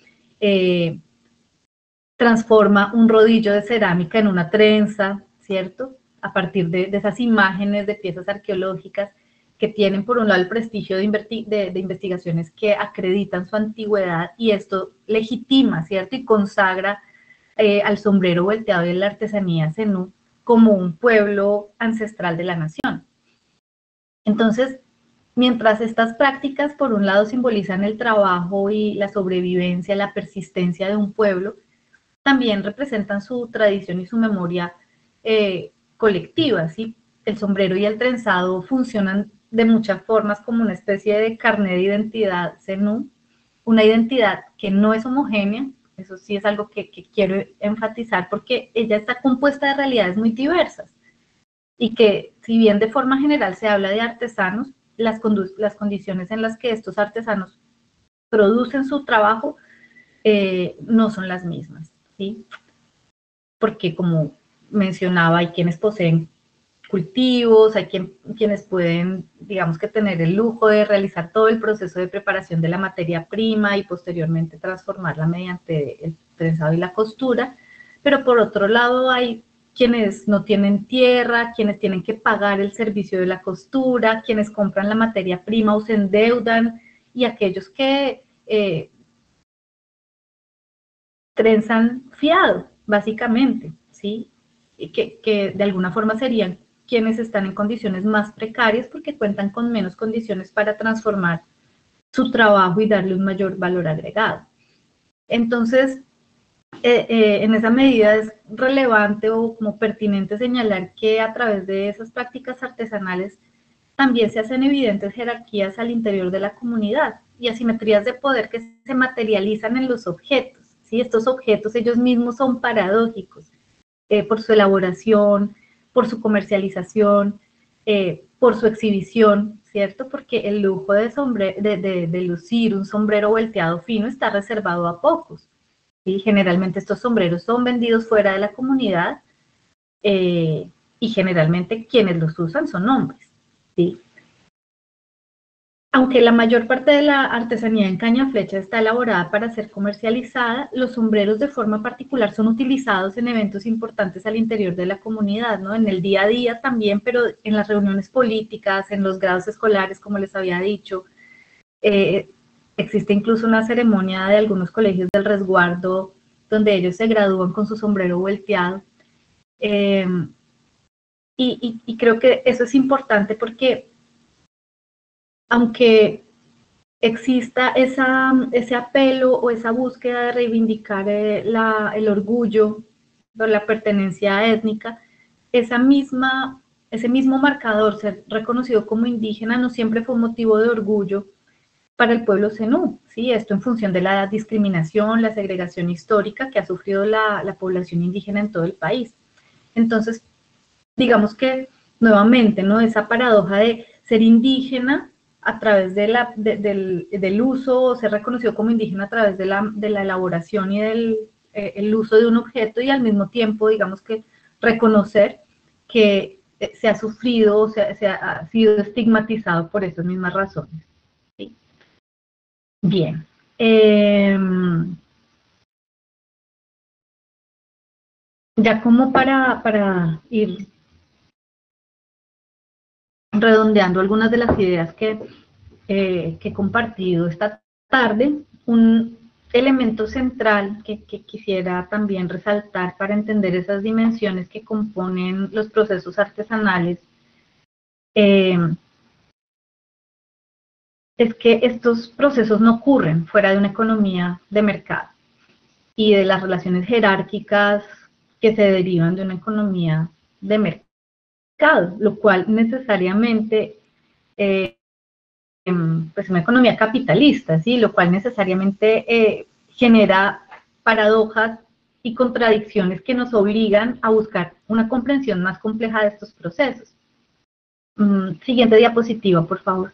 transforma un rodillo de cerámica en una trenza, ¿cierto? a partir de esas imágenes de piezas arqueológicas que tienen por un lado el prestigio de investigaciones que acreditan su antigüedad, y esto legitima, ¿cierto? Y consagra al sombrero volteado y la artesanía zenú como un pueblo ancestral de la nación. Entonces, mientras estas prácticas, por un lado, simbolizan el trabajo y la sobrevivencia, la persistencia de un pueblo, también representan su tradición y su memoria colectiva, ¿sí? El sombrero y el trenzado funcionan de muchas formas como una especie de carnet de identidad zenú, una identidad que no es homogénea. Eso sí es algo que quiero enfatizar, porque ella está compuesta de realidades muy diversas, y que si bien de forma general se habla de artesanos, las condiciones en las que estos artesanos producen su trabajo no son las mismas, ¿sí? Porque, como mencionaba, hay quienes poseen cultivos, hay quienes pueden, digamos, que tener el lujo de realizar todo el proceso de preparación de la materia prima y posteriormente transformarla mediante el trenzado y la costura, pero por otro lado hay quienes no tienen tierra, quienes tienen que pagar el servicio de la costura, quienes compran la materia prima o se endeudan, y aquellos que trenzan fiado, básicamente, ¿sí? Y que de alguna forma serían quienes están en condiciones más precarias porque cuentan con menos condiciones para transformar su trabajo y darle un mayor valor agregado. Entonces, en esa medida es relevante o como pertinente señalar que a través de esas prácticas artesanales también se hacen evidentes jerarquías al interior de la comunidad y asimetrías de poder que se materializan en los objetos, ¿sí? Estos objetos ellos mismos son paradójicos por su elaboración, por su comercialización, por su exhibición, ¿cierto? Porque el lujo de lucir un sombrero volteado fino está reservado a pocos. ¿Sí? Generalmente estos sombreros son vendidos fuera de la comunidad y generalmente quienes los usan son hombres, ¿sí? Aunque la mayor parte de la artesanía en caña flecha está elaborada para ser comercializada, los sombreros de forma particular son utilizados en eventos importantes al interior de la comunidad, ¿no? En el día a día también, pero en las reuniones políticas, en los grados escolares, como les había dicho. Existe incluso una ceremonia de algunos colegios del resguardo donde ellos se gradúan con su sombrero volteado. Y creo que eso es importante porque aunque exista ese apelo o esa búsqueda de reivindicar el orgullo o la pertenencia étnica, ese mismo marcador, ser reconocido como indígena, no siempre fue un motivo de orgullo para el pueblo zenú, ¿sí? Esto en función de la discriminación, la segregación histórica que ha sufrido la población indígena en todo el país. Entonces, digamos que nuevamente, ¿no? Esa paradoja de ser indígena a través del uso, o ser reconocido como indígena a través de la elaboración y el uso de un objeto, y al mismo tiempo, digamos que reconocer que se ha sufrido, se ha sido estigmatizado por esas mismas razones. ¿Sí? Bien. Ya como para ir redondeando algunas de las ideas que he compartido esta tarde, un elemento central que quisiera también resaltar para entender esas dimensiones que componen los procesos artesanales es que estos procesos no ocurren fuera de una economía de mercado y de las relaciones jerárquicas que se derivan de una economía de mercado, lo cual necesariamente pues una economía capitalista, ¿sí? Lo cual necesariamente genera paradojas y contradicciones que nos obligan a buscar una comprensión más compleja de estos procesos. Siguiente diapositiva, por favor.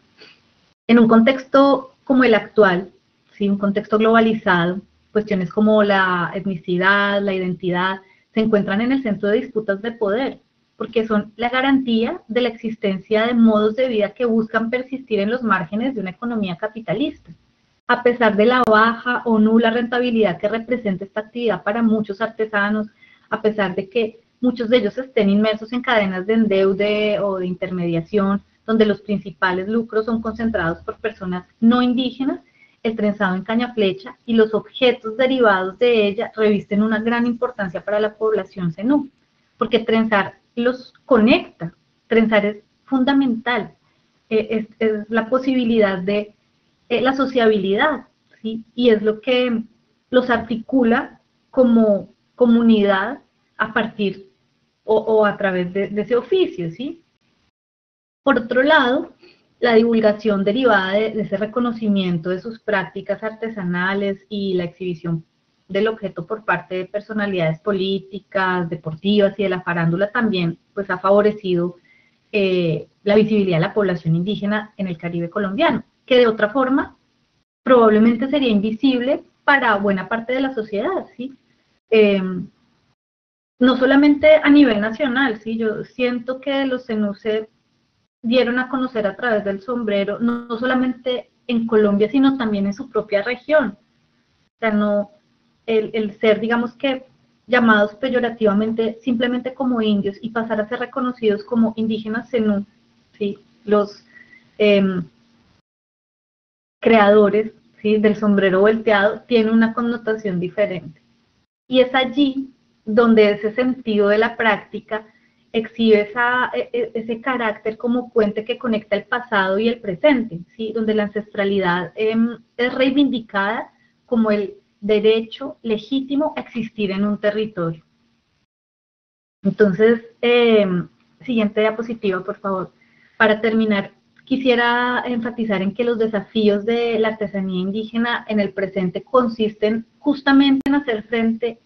En un contexto como el actual, ¿sí? Un contexto globalizado, cuestiones como la etnicidad, la identidad, se encuentran en el centro de disputas de poder, porque son la garantía de la existencia de modos de vida que buscan persistir en los márgenes de una economía capitalista. A pesar de la baja o nula rentabilidad que representa esta actividad para muchos artesanos, a pesar de que muchos de ellos estén inmersos en cadenas de endeude o de intermediación, donde los principales lucros son concentrados por personas no indígenas, el trenzado en caña flecha y los objetos derivados de ella revisten una gran importancia para la población zenú, porque trenzar los conecta, trenzar es fundamental, es la posibilidad de la sociabilidad, ¿sí? Y es lo que los articula como comunidad a partir o a través de ese oficio, ¿sí? Por otro lado, la divulgación derivada de ese reconocimiento de sus prácticas artesanales y la exhibición del objeto por parte de personalidades políticas, deportivas y de la farándula también pues ha favorecido la visibilidad de la población indígena en el Caribe colombiano, que de otra forma probablemente sería invisible para buena parte de la sociedad, ¿sí? No solamente a nivel nacional, ¿sí? Yo siento que los zenú se dieron a conocer a través del sombrero, no solamente en Colombia, sino también en su propia región. O sea, no, el ser, digamos que, llamados peyorativamente simplemente como indios y pasar a ser reconocidos como indígenas zenú, ¿sí? Los creadores, ¿sí?, del sombrero volteado tiene una connotación diferente. Y es allí donde ese sentido de la práctica exhibe ese carácter como puente que conecta el pasado y el presente, ¿sí?, donde la ancestralidad es reivindicada como el derecho legítimo a existir en un territorio. Entonces, siguiente diapositiva, por favor. Para terminar, quisiera enfatizar en que los desafíos de la artesanía indígena en el presente consisten justamente en hacer frente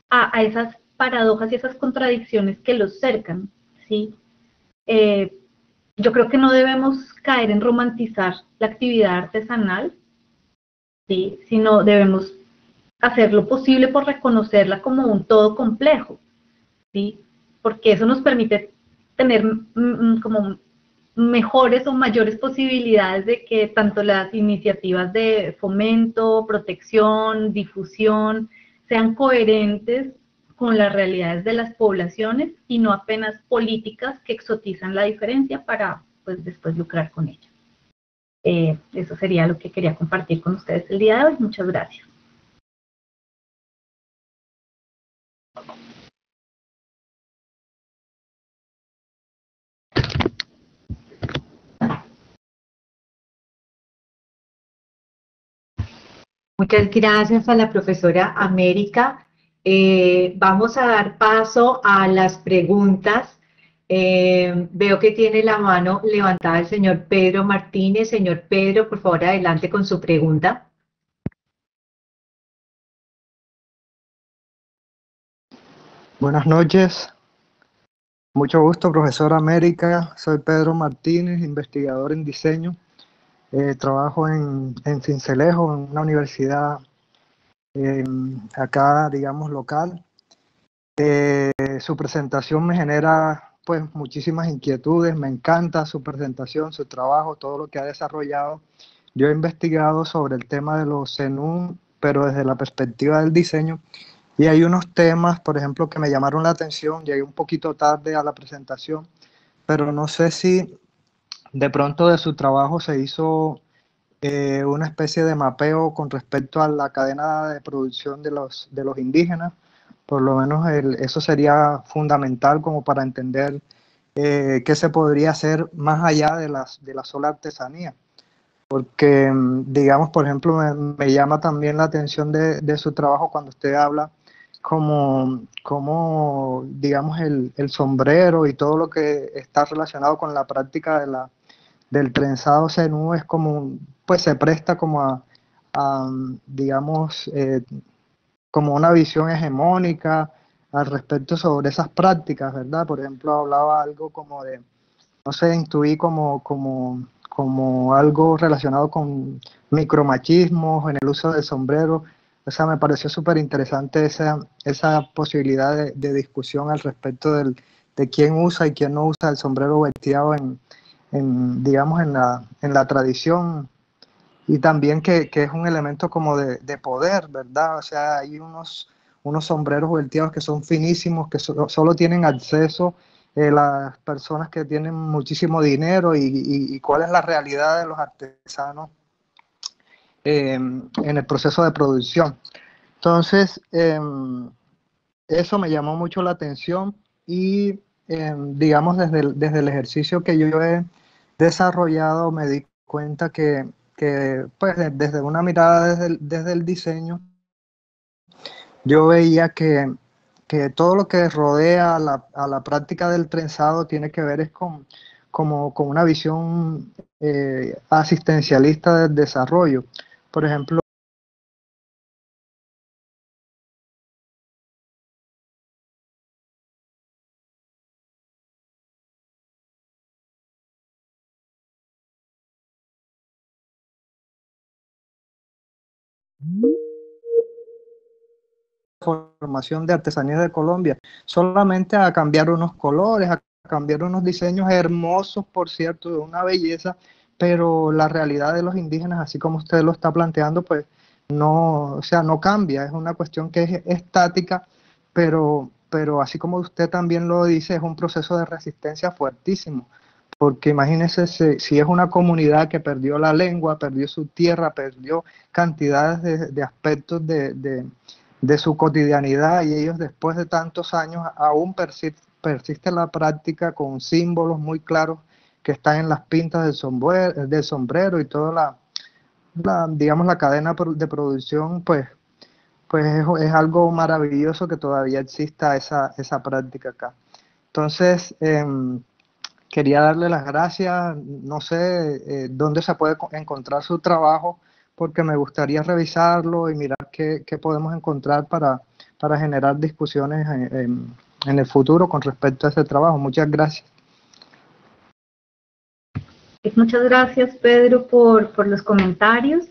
a esas paradojas y esas contradicciones que los cercan, ¿sí? Yo creo que no debemos caer en romantizar la actividad artesanal, ¿sí?, sino debemos hacer lo posible por reconocerla como un todo complejo, ¿sí?, porque eso nos permite tener como mejores o mayores posibilidades de que tanto las iniciativas de fomento, protección, difusión, sean coherentes con las realidades de las poblaciones y no apenas políticas que exotizan la diferencia para pues después lucrar con ella. Eso sería lo que quería compartir con ustedes el día de hoy. Muchas gracias. Muchas gracias a la profesora América. Vamos a dar paso a las preguntas. Veo que tiene la mano levantada el señor Pedro Martínez. Señor Pedro, por favor, adelante con su pregunta. Buenas noches. Mucho gusto, profesora América. Soy Pedro Martínez, investigador en diseño. Trabajo en Sincelejo, en una universidad acá, digamos, local. Su presentación me genera pues muchísimas inquietudes. Me encanta su presentación, su trabajo, todo lo que ha desarrollado. Yo he investigado sobre el tema de los zenú, pero desde la perspectiva del diseño. Y hay unos temas, por ejemplo, que me llamaron la atención. Llegué un poquito tarde a la presentación, pero no sé si de pronto de su trabajo se hizo una especie de mapeo con respecto a la cadena de producción de los indígenas. Por lo menos eso sería fundamental como para entender qué se podría hacer más allá de la sola artesanía. Porque, digamos, por ejemplo, me llama también la atención de su trabajo cuando usted habla como digamos, el sombrero y todo lo que está relacionado con la práctica del trenzado zenú es como, pues se presta como digamos, como una visión hegemónica al respecto sobre esas prácticas, ¿verdad? Por ejemplo, hablaba algo como de, no sé, intuí como algo relacionado con micromachismos en el uso del sombrero. O sea, me pareció súper interesante esa posibilidad de discusión al respecto de quién usa y quién no usa el sombrero volteado digamos, en la tradición. Y también que es un elemento como de poder, ¿verdad? O sea, hay unos sombreros volteados que son finísimos, que solo tienen acceso las personas que tienen muchísimo dinero, y cuál es la realidad de los artesanos en el proceso de producción. Entonces, eso me llamó mucho la atención y, digamos, desde el ejercicio que yo he desarrollado, me di cuenta que pues, desde una mirada desde el diseño, yo veía que todo lo que rodea a la práctica del trenzado tiene que ver con una visión asistencialista del desarrollo. Por ejemplo, formación de artesanías de Colombia, solamente a cambiar unos colores, a cambiar unos diseños hermosos, por cierto, de una belleza, pero la realidad de los indígenas, así como usted lo está planteando, pues no, o sea, no cambia, es una cuestión que es estática, pero así como usted también lo dice, es un proceso de resistencia fuertísimo, porque imagínese si es una comunidad que perdió la lengua, perdió su tierra, perdió cantidades de aspectos de su cotidianidad, y ellos después de tantos años aún persiste la práctica con símbolos muy claros que están en las pintas del sombrero y toda digamos, la cadena de producción, pues es algo maravilloso que todavía exista esa práctica acá. Entonces, quería darle las gracias, no sé dónde se puede encontrar su trabajo, porque me gustaría revisarlo y mirar qué podemos encontrar para generar discusiones en el futuro con respecto a ese trabajo. Muchas gracias. Muchas gracias, Pedro, por los comentarios.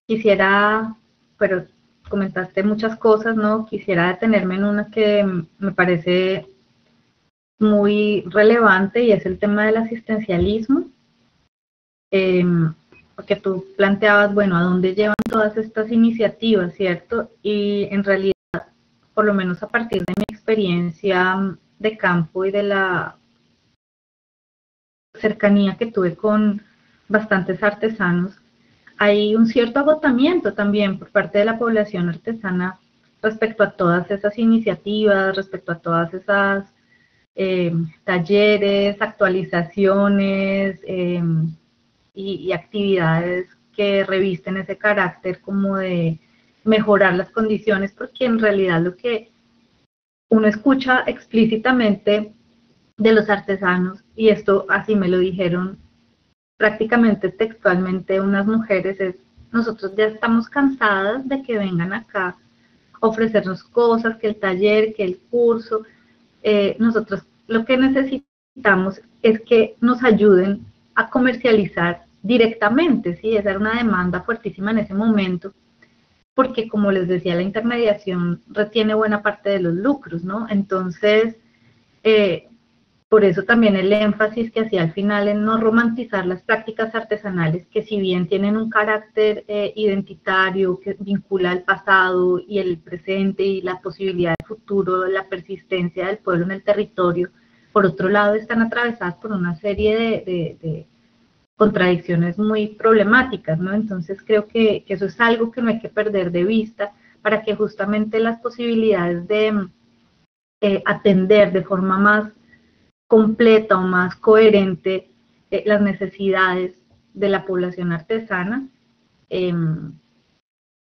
Quisiera, pero comentaste muchas cosas, ¿no? Quisiera detenerme en una que me parece muy relevante, y es el tema del asistencialismo, porque tú planteabas, bueno, ¿a dónde llevan todas estas iniciativas, cierto? Y en realidad, por lo menos a partir de mi experiencia de campo y de la cercanía que tuve con bastantes artesanos, hay un cierto agotamiento también por parte de la población artesana respecto a todas esas iniciativas, respecto a todas esas talleres, actualizaciones y actividades que revisten ese carácter como de mejorar las condiciones, porque en realidad lo que uno escucha explícitamente de los artesanos, y esto así me lo dijeron prácticamente textualmente unas mujeres, es: nosotros ya estamos cansadas de que vengan acá a ofrecernos cosas, que el taller, que el curso. Nosotros lo que necesitamos es que nos ayuden a comercializar directamente, ¿sí? Esa era una demanda fuertísima en ese momento, porque, como les decía, la intermediación retiene buena parte de los lucros, ¿no? Entonces, por eso también el énfasis que hacía al final en no romantizar las prácticas artesanales, que si bien tienen un carácter identitario que vincula el pasado y el presente y la posibilidad de futuro, la persistencia del pueblo en el territorio, por otro lado están atravesadas por una serie de contradicciones muy problemáticas, ¿no? Entonces creo que eso es algo que no hay que perder de vista, para que justamente las posibilidades de atender de forma más completa o más coherente las necesidades de la población artesana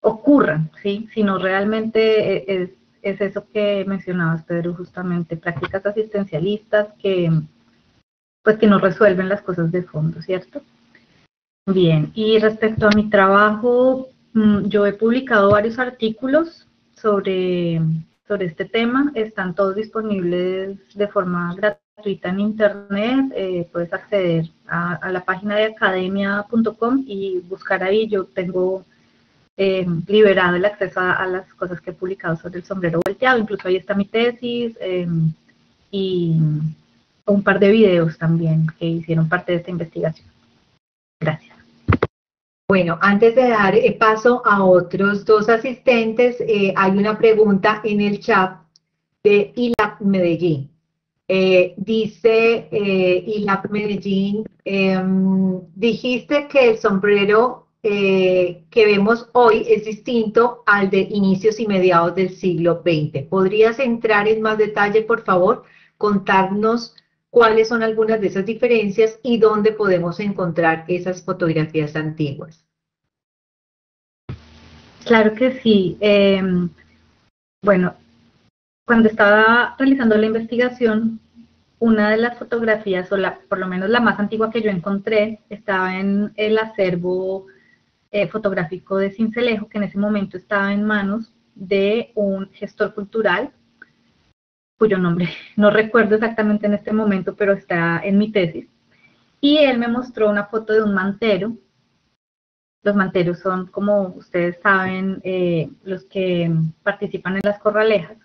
ocurran, ¿sí? Sino realmente es eso que mencionabas, Pedro, justamente, prácticas asistencialistas que no resuelven las cosas de fondo, ¿cierto? Bien, y respecto a mi trabajo, yo he publicado varios artículos sobre este tema, están todos disponibles de forma gratuita en internet. Puedes acceder a la página de academia.com y buscar ahí. Yo tengo liberado el acceso a las cosas que he publicado sobre el sombrero volteado, incluso ahí está mi tesis y un par de videos también que hicieron parte de esta investigación. Gracias. Bueno, antes de dar paso a otros dos asistentes, hay una pregunta en el chat de ILAP Medellín. Dice ILAP Medellín, dijiste que el sombrero que vemos hoy es distinto al de inicios y mediados del siglo XX. ¿Podrías entrar en más detalle, por favor? Contarnos cuáles son algunas de esas diferencias y dónde podemos encontrar esas fotografías antiguas. Claro que sí. Bueno, cuando estaba realizando la investigación, una de las fotografías, o por lo menos la más antigua que yo encontré, estaba en el acervo fotográfico de Sincelejo, que en ese momento estaba en manos de un gestor cultural, cuyo nombre no recuerdo exactamente en este momento, pero está en mi tesis, y él me mostró una foto de un mantero. Los manteros son, como ustedes saben, los que participan en las corralejas,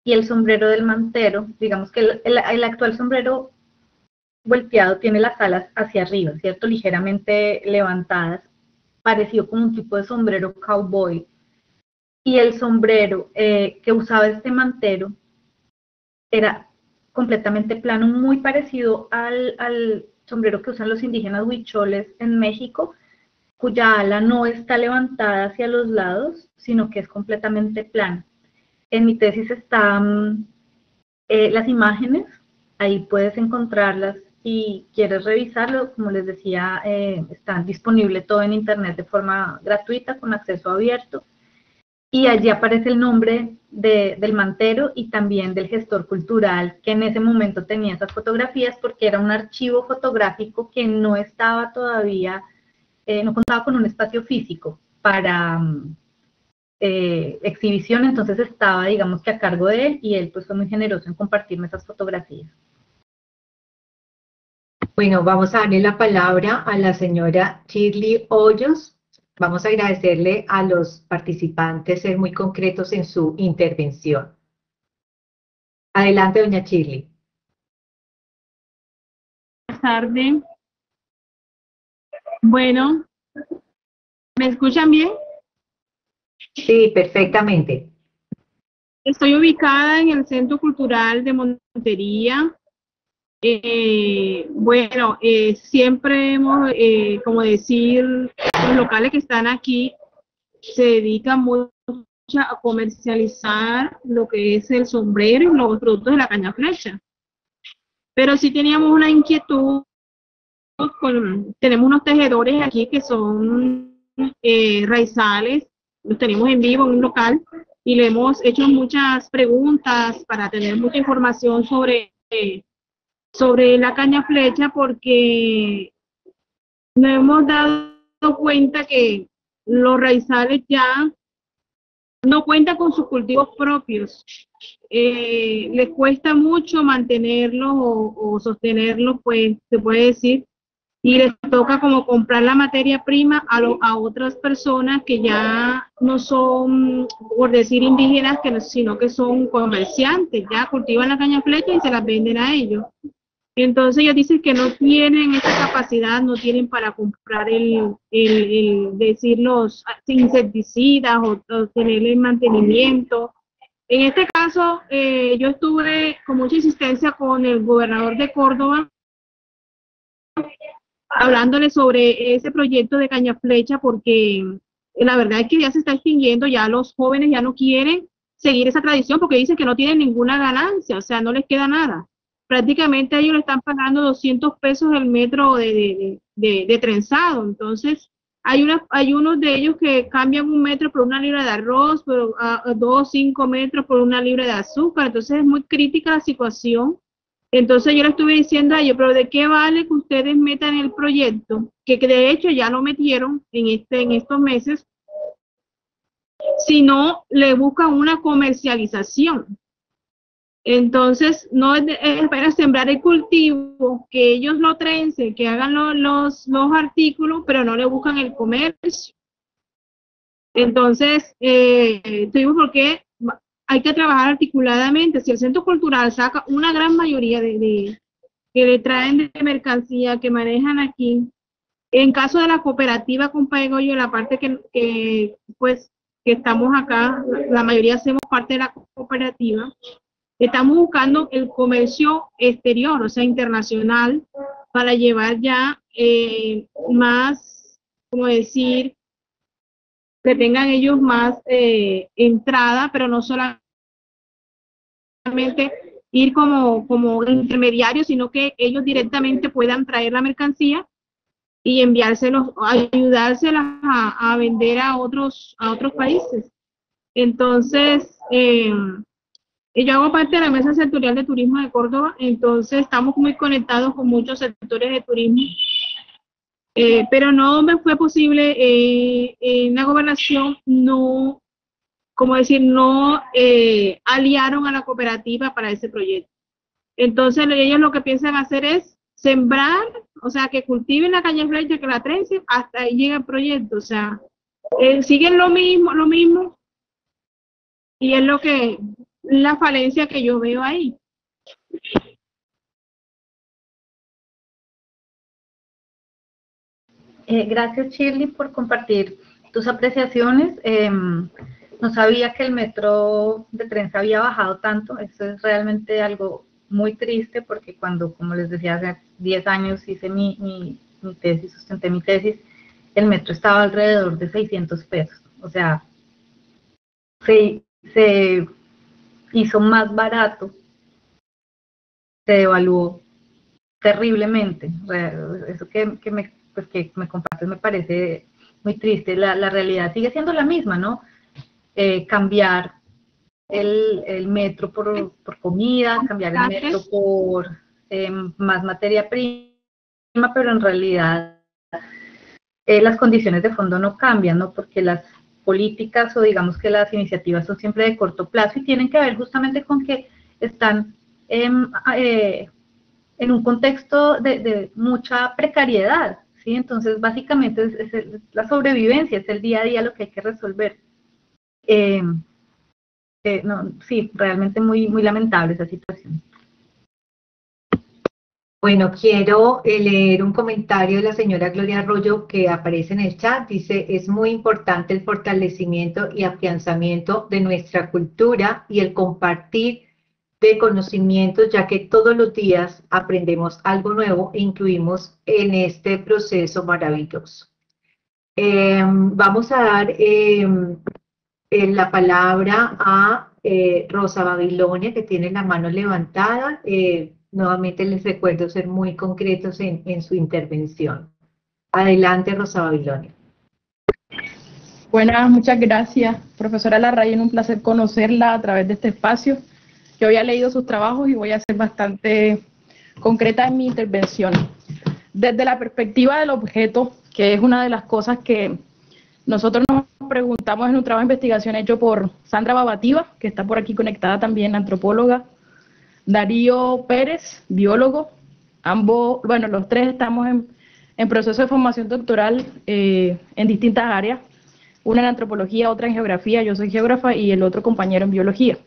y el sombrero del mantero, digamos que el actual sombrero volteado tiene las alas hacia arriba, ¿cierto? Ligeramente levantadas, parecido como un tipo de sombrero cowboy, y el sombrero que usaba este mantero era completamente plano, muy parecido al sombrero que usan los indígenas huicholes en México, cuya ala no está levantada hacia los lados, sino que es completamente plana. En mi tesis están las imágenes, ahí puedes encontrarlas si quieres revisarlo. Como les decía, está disponible todo en internet de forma gratuita, con acceso abierto, y allí aparece el nombre del mantero y también del gestor cultural que en ese momento tenía esas fotografías, porque era un archivo fotográfico que no estaba todavía, no contaba con un espacio físico para exhibición, entonces estaba, digamos que a cargo de él, y él pues fue muy generoso en compartirme esas fotografías. Bueno, vamos a darle la palabra a la señora Shirley Hoyos. Vamos a agradecerle a los participantes ser muy concretos en su intervención. Adelante, doña Shirley. Buenas tardes. Bueno, ¿me escuchan bien? Sí, perfectamente. Estoy ubicada en el Centro Cultural de Montería. Bueno, siempre hemos, como decir, los locales que están aquí se dedican mucho a comercializar lo que es el sombrero y los productos de la caña flecha. Pero sí teníamos una inquietud, tenemos unos tejedores aquí que son raizales, los tenemos en vivo en un local, y le hemos hecho muchas preguntas para tener mucha información sobre la caña flecha, porque nos hemos dado cuenta que los raizales ya no cuentan con sus cultivos propios. Les cuesta mucho mantenerlos o sostenerlos, pues se puede decir, y les toca como comprar la materia prima a otras personas que ya no son, por decir, indígenas, sino que son comerciantes, ya cultivan la caña flecha y se las venden a ellos. Entonces ellos dicen que no tienen esa capacidad, no tienen para comprar decir, los insecticidas o tener el mantenimiento. En este caso, yo estuve con mucha insistencia con el gobernador de Córdoba, hablándole sobre ese proyecto de caña flecha, porque la verdad es que ya se está extinguiendo, ya los jóvenes ya no quieren seguir esa tradición porque dicen que no tienen ninguna ganancia, o sea, no les queda nada. Prácticamente ellos le están pagando 200 pesos el metro de trenzado. Entonces hay unos de ellos que cambian un metro por una libra de arroz, pero 2 o 5 metros por una libra de azúcar. Entonces es muy crítica la situación. Entonces yo le estuve diciendo a ellos, pero ¿de qué vale que ustedes metan el proyecto? Que de hecho ya lo metieron en estos meses, si no le buscan una comercialización. Entonces, no es para sembrar el cultivo, que ellos lo trencen, que hagan los artículos, pero no le buscan el comercio. Entonces, tuvimos porque hay que trabajar articuladamente. Si el Centro Cultural saca una gran mayoría que le traen de mercancía que manejan aquí, En caso de la cooperativa Compagollo, la parte pues, que estamos acá, la mayoría hacemos parte de la cooperativa, estamos buscando el comercio exterior, o sea, internacional, para llevar ya más, como decir, que tengan ellos más entrada, pero no solamente ir como intermediarios, sino que ellos directamente puedan traer la mercancía y enviárselos, ayudárselas a vender a otros países. Entonces, yo hago parte de la Mesa Sectorial de Turismo de Córdoba, entonces estamos muy conectados con muchos sectores de turismo, pero no me fue posible en la gobernación, no, como decir, no aliaron a la cooperativa para ese proyecto. Entonces ellos lo que piensan hacer es sembrar, o sea, que cultiven la caña flecha, que la trencen, hasta ahí llega el proyecto, o sea, siguen lo mismo, y es la falencia que yo veo ahí. Gracias, Shirley, por compartir tus apreciaciones. No sabía que el metro de Trenza había bajado tanto. Eso es realmente algo muy triste, porque cuando, como les decía, hace 10 años hice mi tesis, sustenté mi tesis, el metro estaba alrededor de 600 pesos. O sea, se hizo más barato, se devaluó terriblemente. Eso que me compartes me parece muy triste. La realidad sigue siendo la misma, ¿no? Cambiar el metro por comida, cambiar el metro por más materia prima, pero en realidad las condiciones de fondo no cambian, ¿no? Porque las políticas, o digamos que las iniciativas, son siempre de corto plazo y tienen que ver justamente con que están en un contexto de mucha precariedad, ¿sí? Entonces, básicamente es la sobrevivencia, es el día a día lo que hay que resolver. No, sí, realmente muy, muy lamentable esa situación. Bueno, quiero leer un comentario de la señora Gloria Arroyo que aparece en el chat. Dice, es muy importante el fortalecimiento y afianzamiento de nuestra cultura y el compartir de conocimientos, ya que todos los días aprendemos algo nuevo e incluimos en este proceso maravilloso. Vamos a dar la palabra a Rosa Babilonia, que tiene la mano levantada. Nuevamente les recuerdo ser muy concretos en su intervención. Adelante, Rosa Babilonia. Buenas, muchas gracias, profesora Larraín, un placer conocerla a través de este espacio. Yo había leído sus trabajos y voy a ser bastante concreta en mi intervención. Desde la perspectiva del objeto, que es una de las cosas que nosotros nos preguntamos en un trabajo de investigación hecho por Sandra Babativa, que está por aquí conectada también, antropóloga, Darío Pérez, biólogo, ambos, bueno, los tres estamos en proceso de formación doctoral en distintas áreas, una en antropología, otra en geografía, yo soy geógrafa y el otro compañero en biología.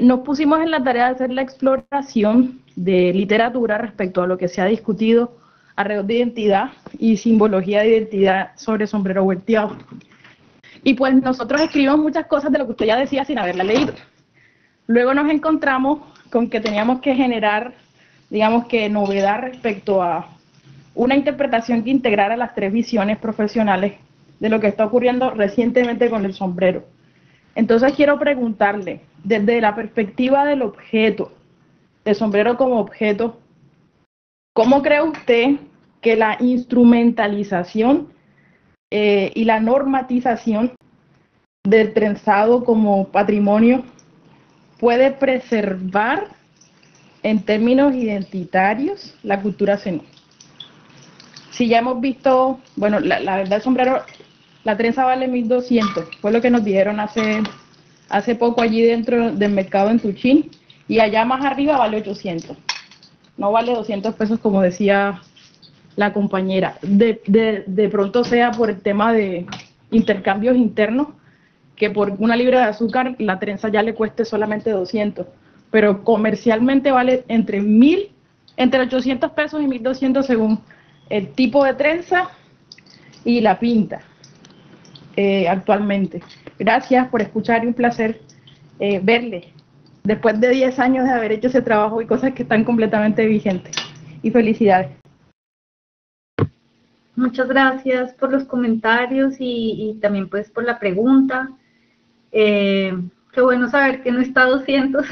Nos pusimos en la tarea de hacer la exploración de literatura respecto a lo que se ha discutido alrededor de identidad y simbología de identidad sobre sombrero volteado. Y pues nosotros escribimos muchas cosas de lo que usted ya decía sin haberla leído. Luego nos encontramos con que teníamos que generar, digamos que novedad respecto a una interpretación que integrara las tres visiones profesionales de lo que está ocurriendo recientemente con el sombrero. Entonces quiero preguntarle, desde la perspectiva del objeto, del sombrero como objeto, ¿cómo cree usted que la instrumentalización y la normatización del trenzado como patrimonio puede preservar en términos identitarios la cultura zenú? Si ya hemos visto, bueno, la verdad el sombrero, la trenza vale 1.200, fue lo que nos dijeron hace poco allí dentro del mercado en Tuchín, y allá más arriba vale 800, no vale 200 pesos como decía la compañera. De pronto sea por el tema de intercambios internos, que por una libra de azúcar la trenza ya le cueste solamente 200, pero comercialmente vale entre 800 pesos y 1.200 según el tipo de trenza y la pinta actualmente. Gracias por escuchar y un placer verle después de 10 años de haber hecho ese trabajo y cosas que están completamente vigentes. Y felicidades. Muchas gracias por los comentarios y también pues por la pregunta. Qué bueno saber que no está a 200,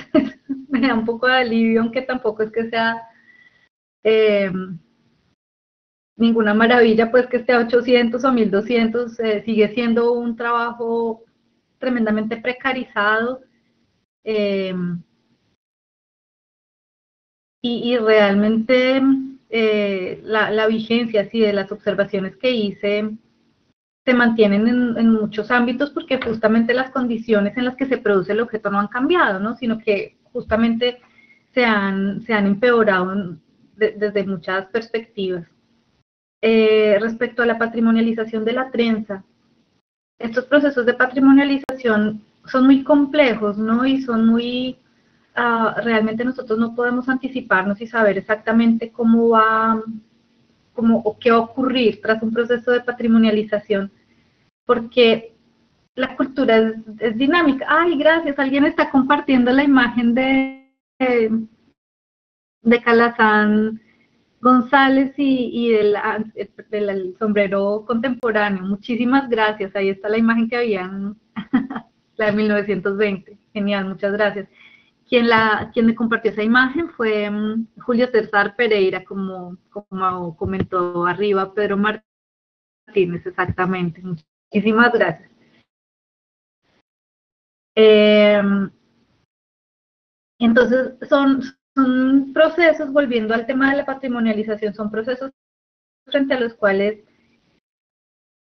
me da un poco de alivio, aunque tampoco es que sea ninguna maravilla, pues que esté a 800 o 1200, sigue siendo un trabajo tremendamente precarizado. Y realmente la vigencia sí, de las observaciones que hice se mantienen en muchos ámbitos porque justamente las condiciones en las que se produce el objeto no han cambiado, ¿no? Sino que justamente se han empeorado desde muchas perspectivas. Respecto a la patrimonialización de la trenza, estos procesos de patrimonialización son muy complejos, ¿no? Y son muy... realmente nosotros no podemos anticiparnos y saber exactamente cómo va, o qué va a ocurrir tras un proceso de patrimonialización, porque la cultura es dinámica. Ay, gracias, alguien está compartiendo la imagen de Calazán González y del sombrero contemporáneo. Muchísimas gracias, ahí está la imagen que habían, la de 1920. Genial, muchas gracias. Quien me compartió esa imagen fue Julio César Pereira, como comentó arriba Pedro Martínez, exactamente. Muchísimas gracias. Entonces, son procesos, volviendo al tema de la patrimonialización, son procesos frente a los cuales,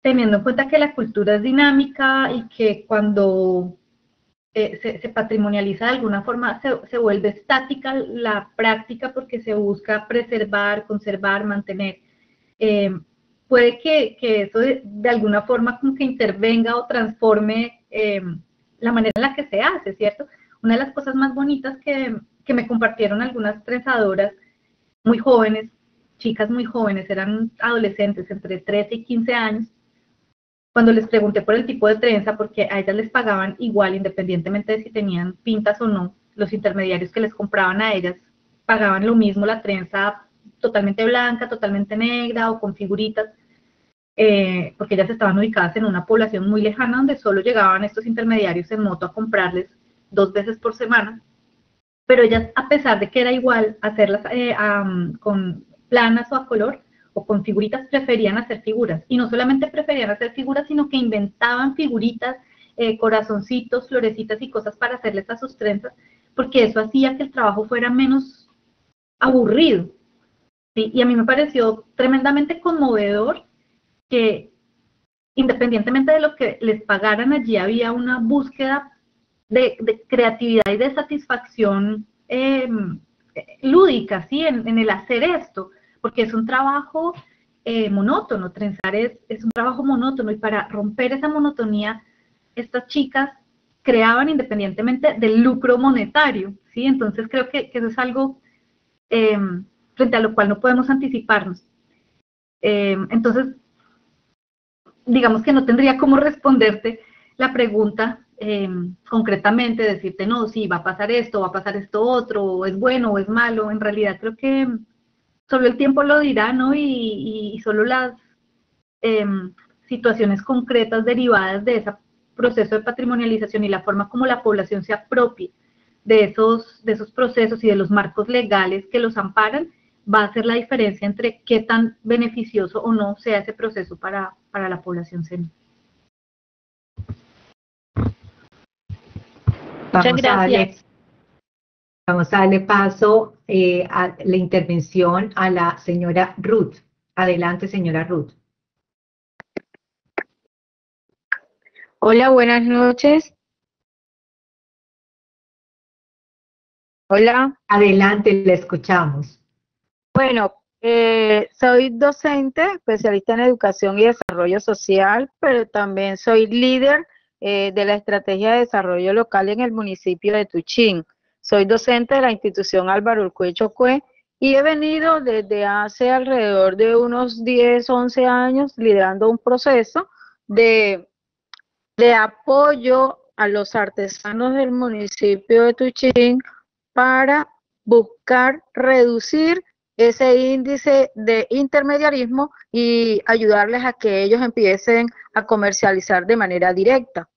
teniendo en cuenta que la cultura es dinámica y que cuando se patrimonializa de alguna forma, se vuelve estática la práctica porque se busca preservar, conservar, mantener. Puede que eso de alguna forma como que intervenga o transforme la manera en la que se hace, ¿cierto? Una de las cosas más bonitas que me compartieron algunas trenzadoras muy jóvenes, chicas muy jóvenes, eran adolescentes entre 13 y 15 años, cuando les pregunté por el tipo de trenza, porque a ellas les pagaban igual, independientemente de si tenían pintas o no, los intermediarios que les compraban a ellas pagaban lo mismo, la trenza totalmente blanca, totalmente negra o con figuritas, porque ellas estaban ubicadas en una población muy lejana donde solo llegaban estos intermediarios en moto a comprarles 2 veces por semana, pero ellas, a pesar de que era igual hacerlas con planas o a color, o con figuritas, preferían hacer figuras. Y no solamente preferían hacer figuras, sino que inventaban figuritas, corazoncitos, florecitas y cosas para hacerles a sus trenzas, porque eso hacía que el trabajo fuera menos aburrido. ¿Sí? Y a mí me pareció tremendamente conmovedor que, independientemente de lo que les pagaran, allí había una búsqueda de creatividad y de satisfacción lúdica, ¿sí? En el hacer esto, porque es un trabajo monótono, trenzar es un trabajo monótono, y para romper esa monotonía, estas chicas creaban independientemente del lucro monetario, ¿sí? Entonces creo que eso es algo frente a lo cual no podemos anticiparnos. Entonces, digamos que no tendría cómo responderte la pregunta concretamente, decirte, no, sí, va a pasar esto otro, o es bueno o es malo. En realidad creo que solo el tiempo lo dirá, ¿no? Y solo las situaciones concretas derivadas de ese proceso de patrimonialización y la forma como la población se apropie de esos procesos y de los marcos legales que los amparan, va a hacer la diferencia entre qué tan beneficioso o no sea ese proceso para la población senior. Muchas gracias. Vamos a darle paso a la intervención a la señora Ruth. Adelante, señora Ruth. Hola, buenas noches. Hola. Adelante, le escuchamos. Bueno, soy docente, especialista en educación y desarrollo social, pero también soy líder de la estrategia de desarrollo local en el municipio de Tuchín. Soy docente de la institución Álvaro Urqué Chocue y he venido desde hace alrededor de unos 10, 11 años liderando un proceso de apoyo a los artesanos del municipio de Tuchín para buscar reducir ese índice de intermediarismo y ayudarles a que ellos empiecen a comercializar de manera directa.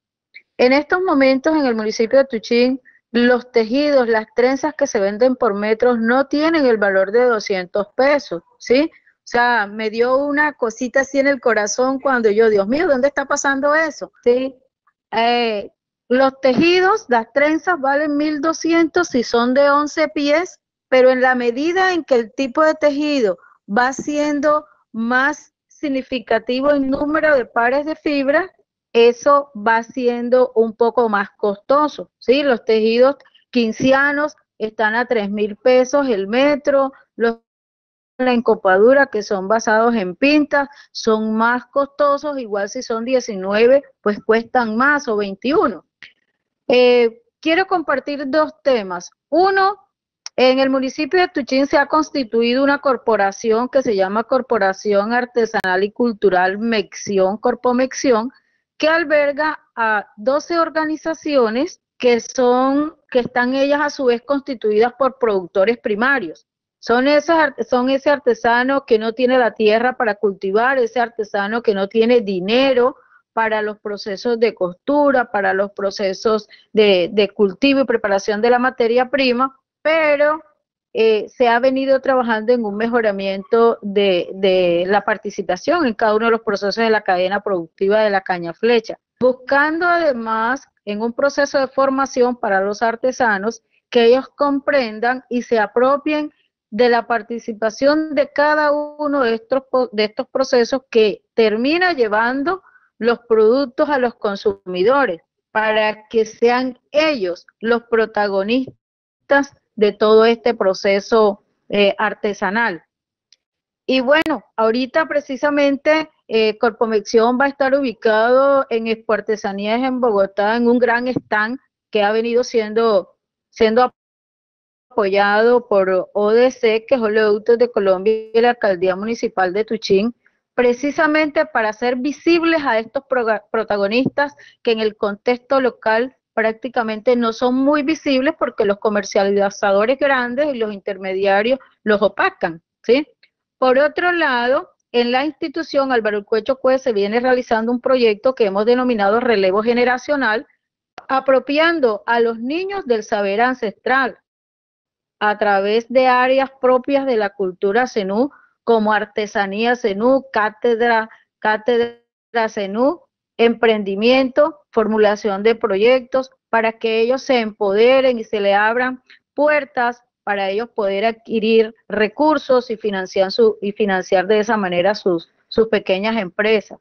En estos momentos en el municipio de Tuchín, los tejidos, las trenzas que se venden por metros no tienen el valor de 200 pesos, ¿sí? O sea, me dio una cosita así en el corazón cuando yo, Dios mío, ¿dónde está pasando eso? ¿Sí? Los tejidos, las trenzas valen 1.200 si son de 11 pies, pero en la medida en que el tipo de tejido va siendo más significativo en número de pares de fibra, eso va siendo un poco más costoso, ¿sí? Los tejidos quincianos están a 3.000 pesos el metro, los la encopadura que son basados en pintas son más costosos, igual si son 19 pues cuestan más o 21. Quiero compartir dos temas. Uno, en el municipio de Tuchín se ha constituido una corporación que se llama Corporación Artesanal y Cultural Mección, Corpomección, que alberga a 12 organizaciones que están ellas a su vez constituidas por productores primarios. Son ese artesano que no tiene la tierra para cultivar, ese artesano que no tiene dinero para los procesos de costura, para los procesos de cultivo y preparación de la materia prima, pero se ha venido trabajando en un mejoramiento de la participación en cada uno de los procesos de la cadena productiva de la caña flecha, buscando además en un proceso de formación para los artesanos que ellos comprendan y se apropien de la participación de cada uno de estos procesos que termina llevando los productos a los consumidores, para que sean ellos los protagonistas de todo este proceso artesanal. Y bueno, ahorita precisamente Corpomección va a estar ubicado en Expo Artesanías en Bogotá, en un gran stand que ha venido siendo apoyado por ODC, que es Oleoductos de Colombia, y la Alcaldía Municipal de Tuchín, precisamente para hacer visibles a estos protagonistas que en el contexto local prácticamente no son muy visibles porque los comercializadores grandes y los intermediarios los opacan, ¿sí? Por otro lado, en la institución Álvaro Urcuecho Cuez se viene realizando un proyecto que hemos denominado relevo generacional, apropiando a los niños del saber ancestral a través de áreas propias de la cultura zenú, como artesanía zenú, cátedra zenú, emprendimiento, formulación de proyectos, para que ellos se empoderen y se le abran puertas para ellos poder adquirir recursos y financiar de esa manera sus pequeñas empresas.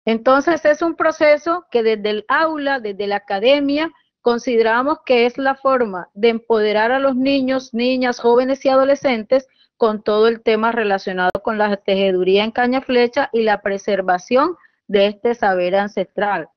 Entonces es un proceso que desde el aula, desde la academia, consideramos que es la forma de empoderar a los niños, niñas, jóvenes y adolescentes con todo el tema relacionado con la tejeduría en caña flecha y la preservación de este saber ancestral.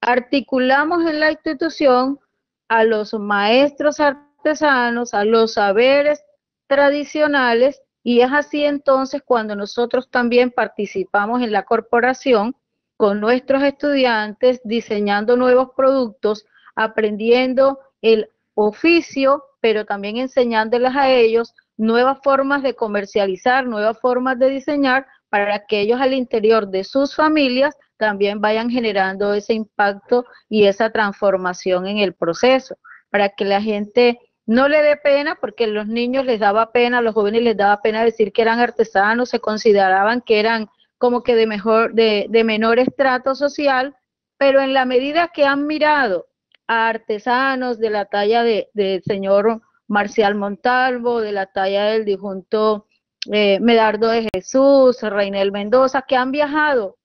Articulamos en la institución a los maestros artesanos, a los saberes tradicionales, y es así entonces cuando nosotros también participamos en la corporación con nuestros estudiantes diseñando nuevos productos, aprendiendo el oficio, pero también enseñándoles a ellos nuevas formas de comercializar, nuevas formas de diseñar, para que ellos al interior de sus familias también vayan generando ese impacto y esa transformación en el proceso, para que la gente no le dé pena, porque a los niños les daba pena, a los jóvenes les daba pena decir que eran artesanos, se consideraban que eran como que de menor estrato social, pero en la medida que han mirado a artesanos de la talla del señor Marcial Montalvo, de la talla del difunto Medardo de Jesús, Reinel Mendoza, que han viajado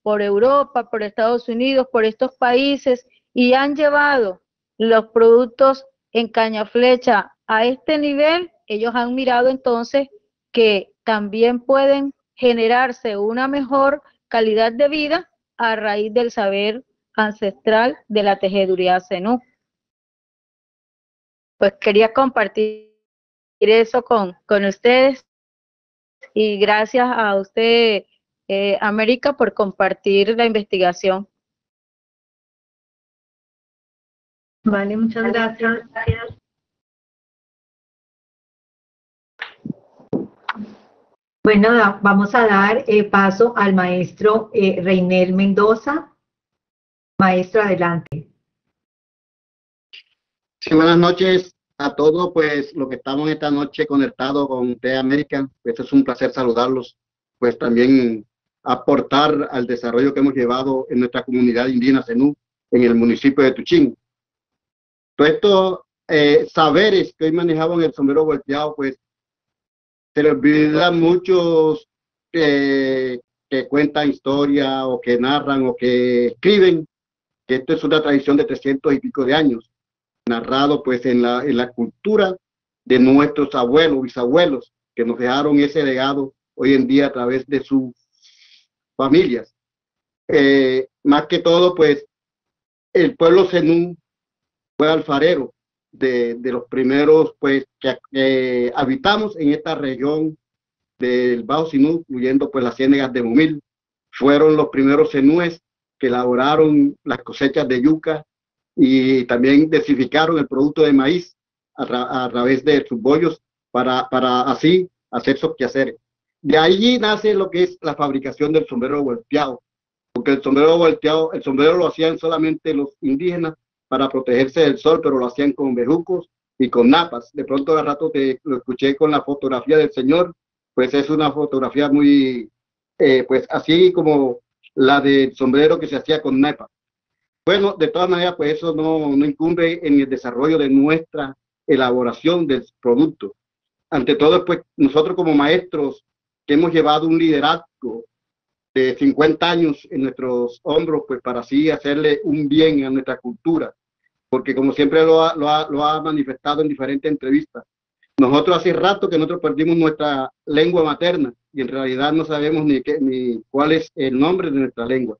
por Europa, por Estados Unidos, por estos países, y han llevado los productos en caña flecha a este nivel, ellos han mirado entonces que también pueden generarse una mejor calidad de vida a raíz del saber ancestral de la tejeduría zenú. Pues quería compartir eso con ustedes. Y gracias a usted, América, por compartir la investigación. Vale, muchas gracias. Bueno, vamos a dar paso al maestro Reiner Mendoza. Maestro, adelante. Sí, buenas noches a todos, pues los que estamos esta noche conectados con TEA América, pues es un placer saludarlos, pues también aportar al desarrollo que hemos llevado en nuestra comunidad indígena Zenú, en el municipio de Tuchín. Todos estos saberes que hoy manejamos en el sombrero volteado, pues se les olvidan muchos que cuentan historia o que narran o que escriben, que esto es una tradición de 300 y pico de años, narrado pues en la cultura de nuestros abuelos, bisabuelos, que nos dejaron ese legado hoy en día a través de sus familias. Más que todo, pues, el pueblo zenú fue alfarero de los primeros, pues, que habitamos en esta región del Bajo Sinú, incluyendo, pues, las ciénegas de Mumil. Fueron los primeros zenúes que elaboraron las cosechas de yuca y también desificaron el producto de maíz a través de sus bollos para así hacer sus quehaceres. De allí nace lo que es la fabricación del sombrero volteado, porque el sombrero volteado, el sombrero lo hacían solamente los indígenas para protegerse del sol, pero lo hacían con bejucos y con napas. De pronto al rato lo escuché con la fotografía del señor, pues es una fotografía muy, pues así como la del sombrero que se hacía con napas. Bueno, de todas maneras, pues eso no incumbe en el desarrollo de nuestra elaboración del producto. Ante todo, pues nosotros como maestros que hemos llevado un liderazgo de 50 años en nuestros hombros, pues para así hacerle un bien a nuestra cultura, porque como siempre lo ha manifestado en diferentes entrevistas, nosotros hace rato que nosotros perdimos nuestra lengua materna y en realidad no sabemos ni cuál es el nombre de nuestra lengua.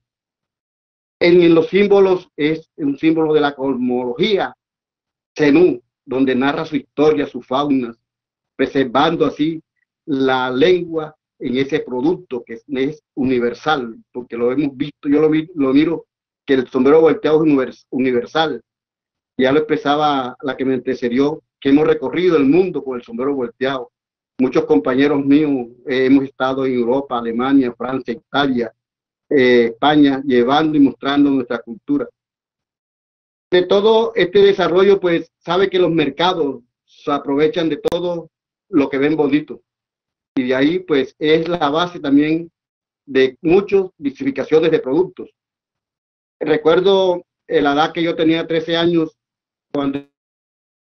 En los símbolos es un símbolo de la cosmología zenú, donde narra su historia, su fauna, preservando así la lengua en ese producto que es universal, porque lo hemos visto, yo lo miro, que el sombrero volteado es universal. Ya lo expresaba la que me antecedió, que hemos recorrido el mundo con el sombrero volteado. Muchos compañeros míos hemos estado en Europa, Alemania, Francia, Italia, España, llevando y mostrando nuestra cultura. De todo este desarrollo, pues sabe que los mercados se aprovechan de todo lo que ven bonito. Y de ahí, pues, es la base también de muchas diversificaciones de productos. Recuerdo la edad que yo tenía 13 años cuando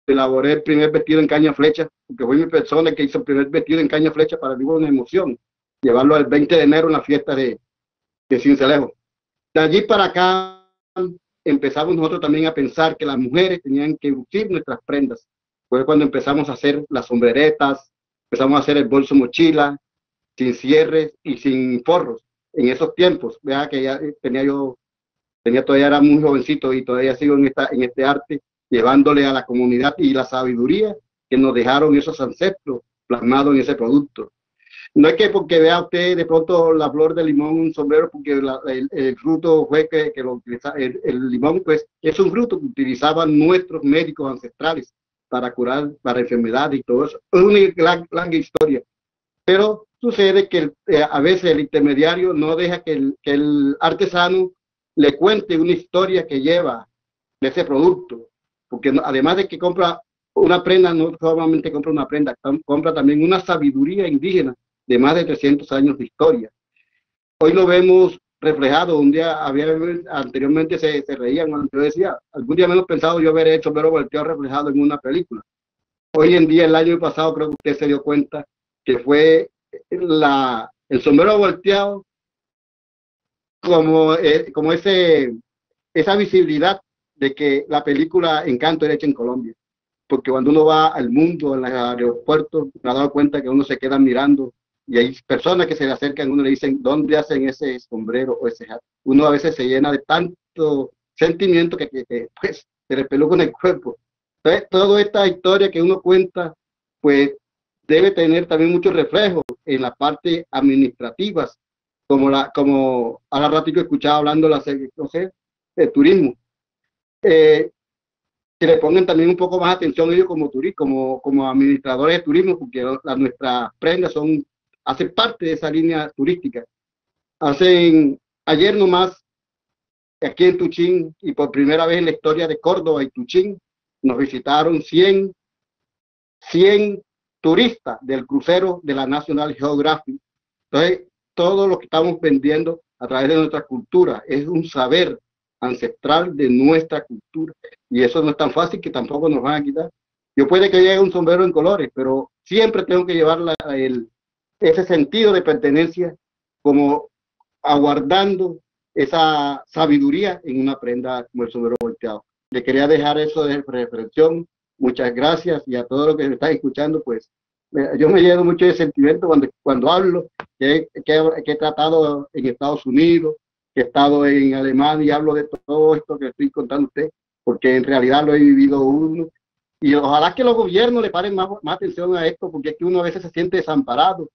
elaboré el primer vestido en caña flecha, porque fue mi persona que hizo el primer vestido en caña flecha para vivir una emoción, llevarlo el 20 de enero en la fiesta de Sincelejo. De allí para acá empezamos nosotros también a pensar que las mujeres tenían que lucir nuestras prendas. Fue cuando empezamos a hacer las sombreretas, empezamos a hacer el bolso mochila, sin cierres y sin forros. En esos tiempos, vea que ya todavía era muy jovencito y todavía sigo en este arte, llevándole a la comunidad y la sabiduría que nos dejaron esos ancestros plasmados en ese producto. No es que porque vea usted de pronto la flor de limón, un sombrero, porque el fruto fue que lo utilizaba. El limón, pues, es un fruto que utilizaban nuestros médicos ancestrales para curar, para enfermedades y todo eso. Es una larga historia. Pero sucede que a veces el intermediario no deja que el artesano le cuente una historia que lleva de ese producto. Porque además de que compra una prenda, no solamente compra una prenda, compra también una sabiduría indígena de más de 300 años de historia. Hoy lo vemos reflejado. Un día anteriormente se reían cuando yo decía, algún día menos pensado yo haber hecho sombrero volteado reflejado en una película. Hoy en día, el año pasado, creo que usted se dio cuenta que fue el sombrero volteado como esa visibilidad de que la película Encanto era hecha en Colombia. Porque cuando uno va al mundo, en los aeropuertos, me ha dado cuenta que uno se queda mirando y hay personas que se le acercan a uno y le dicen, ¿dónde hacen ese sombrero o ese hat? Uno a veces se llena de tanto sentimiento que pues, se le peluca en el cuerpo. Entonces, toda esta historia que uno cuenta pues debe tener también mucho reflejo en la parte administrativas, como a la ratito escuchaba hablando de turismo. Que le pongan también un poco más atención ellos como administradores de turismo, porque nuestras prendas hacen parte de esa línea turística. Ayer nomás, aquí en Tuchín, y por primera vez en la historia de Córdoba y Tuchín, nos visitaron 100 turistas del crucero de la National Geographic. Entonces, todo lo que estamos vendiendo a través de nuestra cultura es un saber ancestral de nuestra cultura, y eso no es tan fácil que tampoco nos van a quitar. Yo puede que llegue un sombrero en colores, pero siempre tengo que llevar ese sentido de pertenencia, como aguardando esa sabiduría en una prenda como el sombrero volteado. Le quería dejar eso de reflexión. Muchas gracias, y a todos los que me están escuchando, pues yo me lleno mucho de sentimiento cuando hablo, que he tratado en Estados Unidos, que he estado en Alemania, y hablo de todo esto que estoy contando a usted, porque en realidad lo he vivido uno, y ojalá que los gobiernos le paren más atención a esto, porque es que uno a veces se siente desamparado.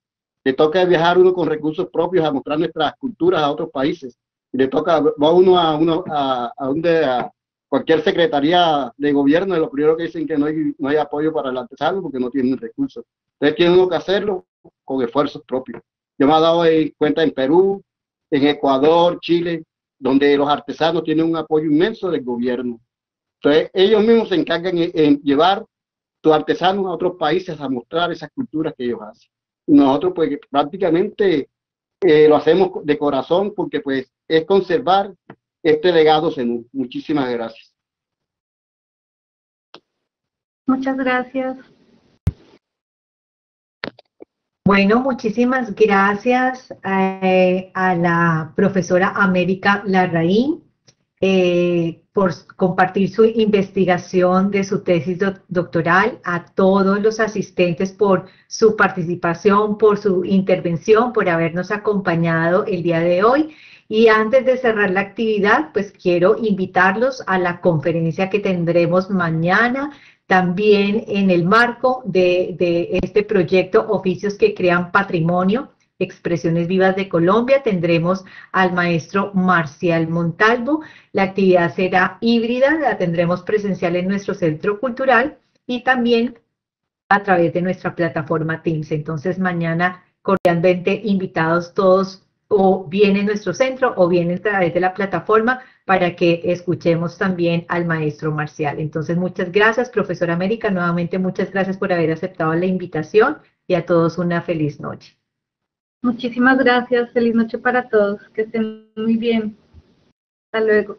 Le toca viajar uno con recursos propios a mostrar nuestras culturas a otros países, y le toca, va uno a cualquier secretaría de gobierno, y lo primero que dicen que no hay apoyo para el artesano porque no tienen recursos. Entonces tiene uno que hacerlo con esfuerzos propios. Yo me he dado cuenta en Perú, en Ecuador, Chile, donde los artesanos tienen un apoyo inmenso del gobierno. Entonces ellos mismos se encargan en llevar sus artesanos a otros países a mostrar esas culturas que ellos hacen. Y nosotros pues prácticamente lo hacemos de corazón, porque pues es conservar este legado zenú. Muchísimas gracias. Muchas gracias. Bueno, muchísimas gracias a la profesora América Larraín por compartir su investigación de su tesis doctoral, a todos los asistentes por su participación, por su intervención, por habernos acompañado el día de hoy. Y antes de cerrar la actividad, pues quiero invitarlos a la conferencia que tendremos mañana, también en el marco de este proyecto Oficios que Crean Patrimonio, Expresiones Vivas de Colombia. Tendremos al maestro Marcial Montalvo. La actividad será híbrida, la tendremos presencial en nuestro centro cultural y también a través de nuestra plataforma Teams. Entonces mañana cordialmente invitados todos, o bien en nuestro centro o bien a través de la plataforma, para que escuchemos también al maestro Marcial. Entonces muchas gracias, profesora América, nuevamente muchas gracias por haber aceptado la invitación, y a todos una feliz noche. Muchísimas gracias. Feliz noche para todos. Que estén muy bien. Hasta luego.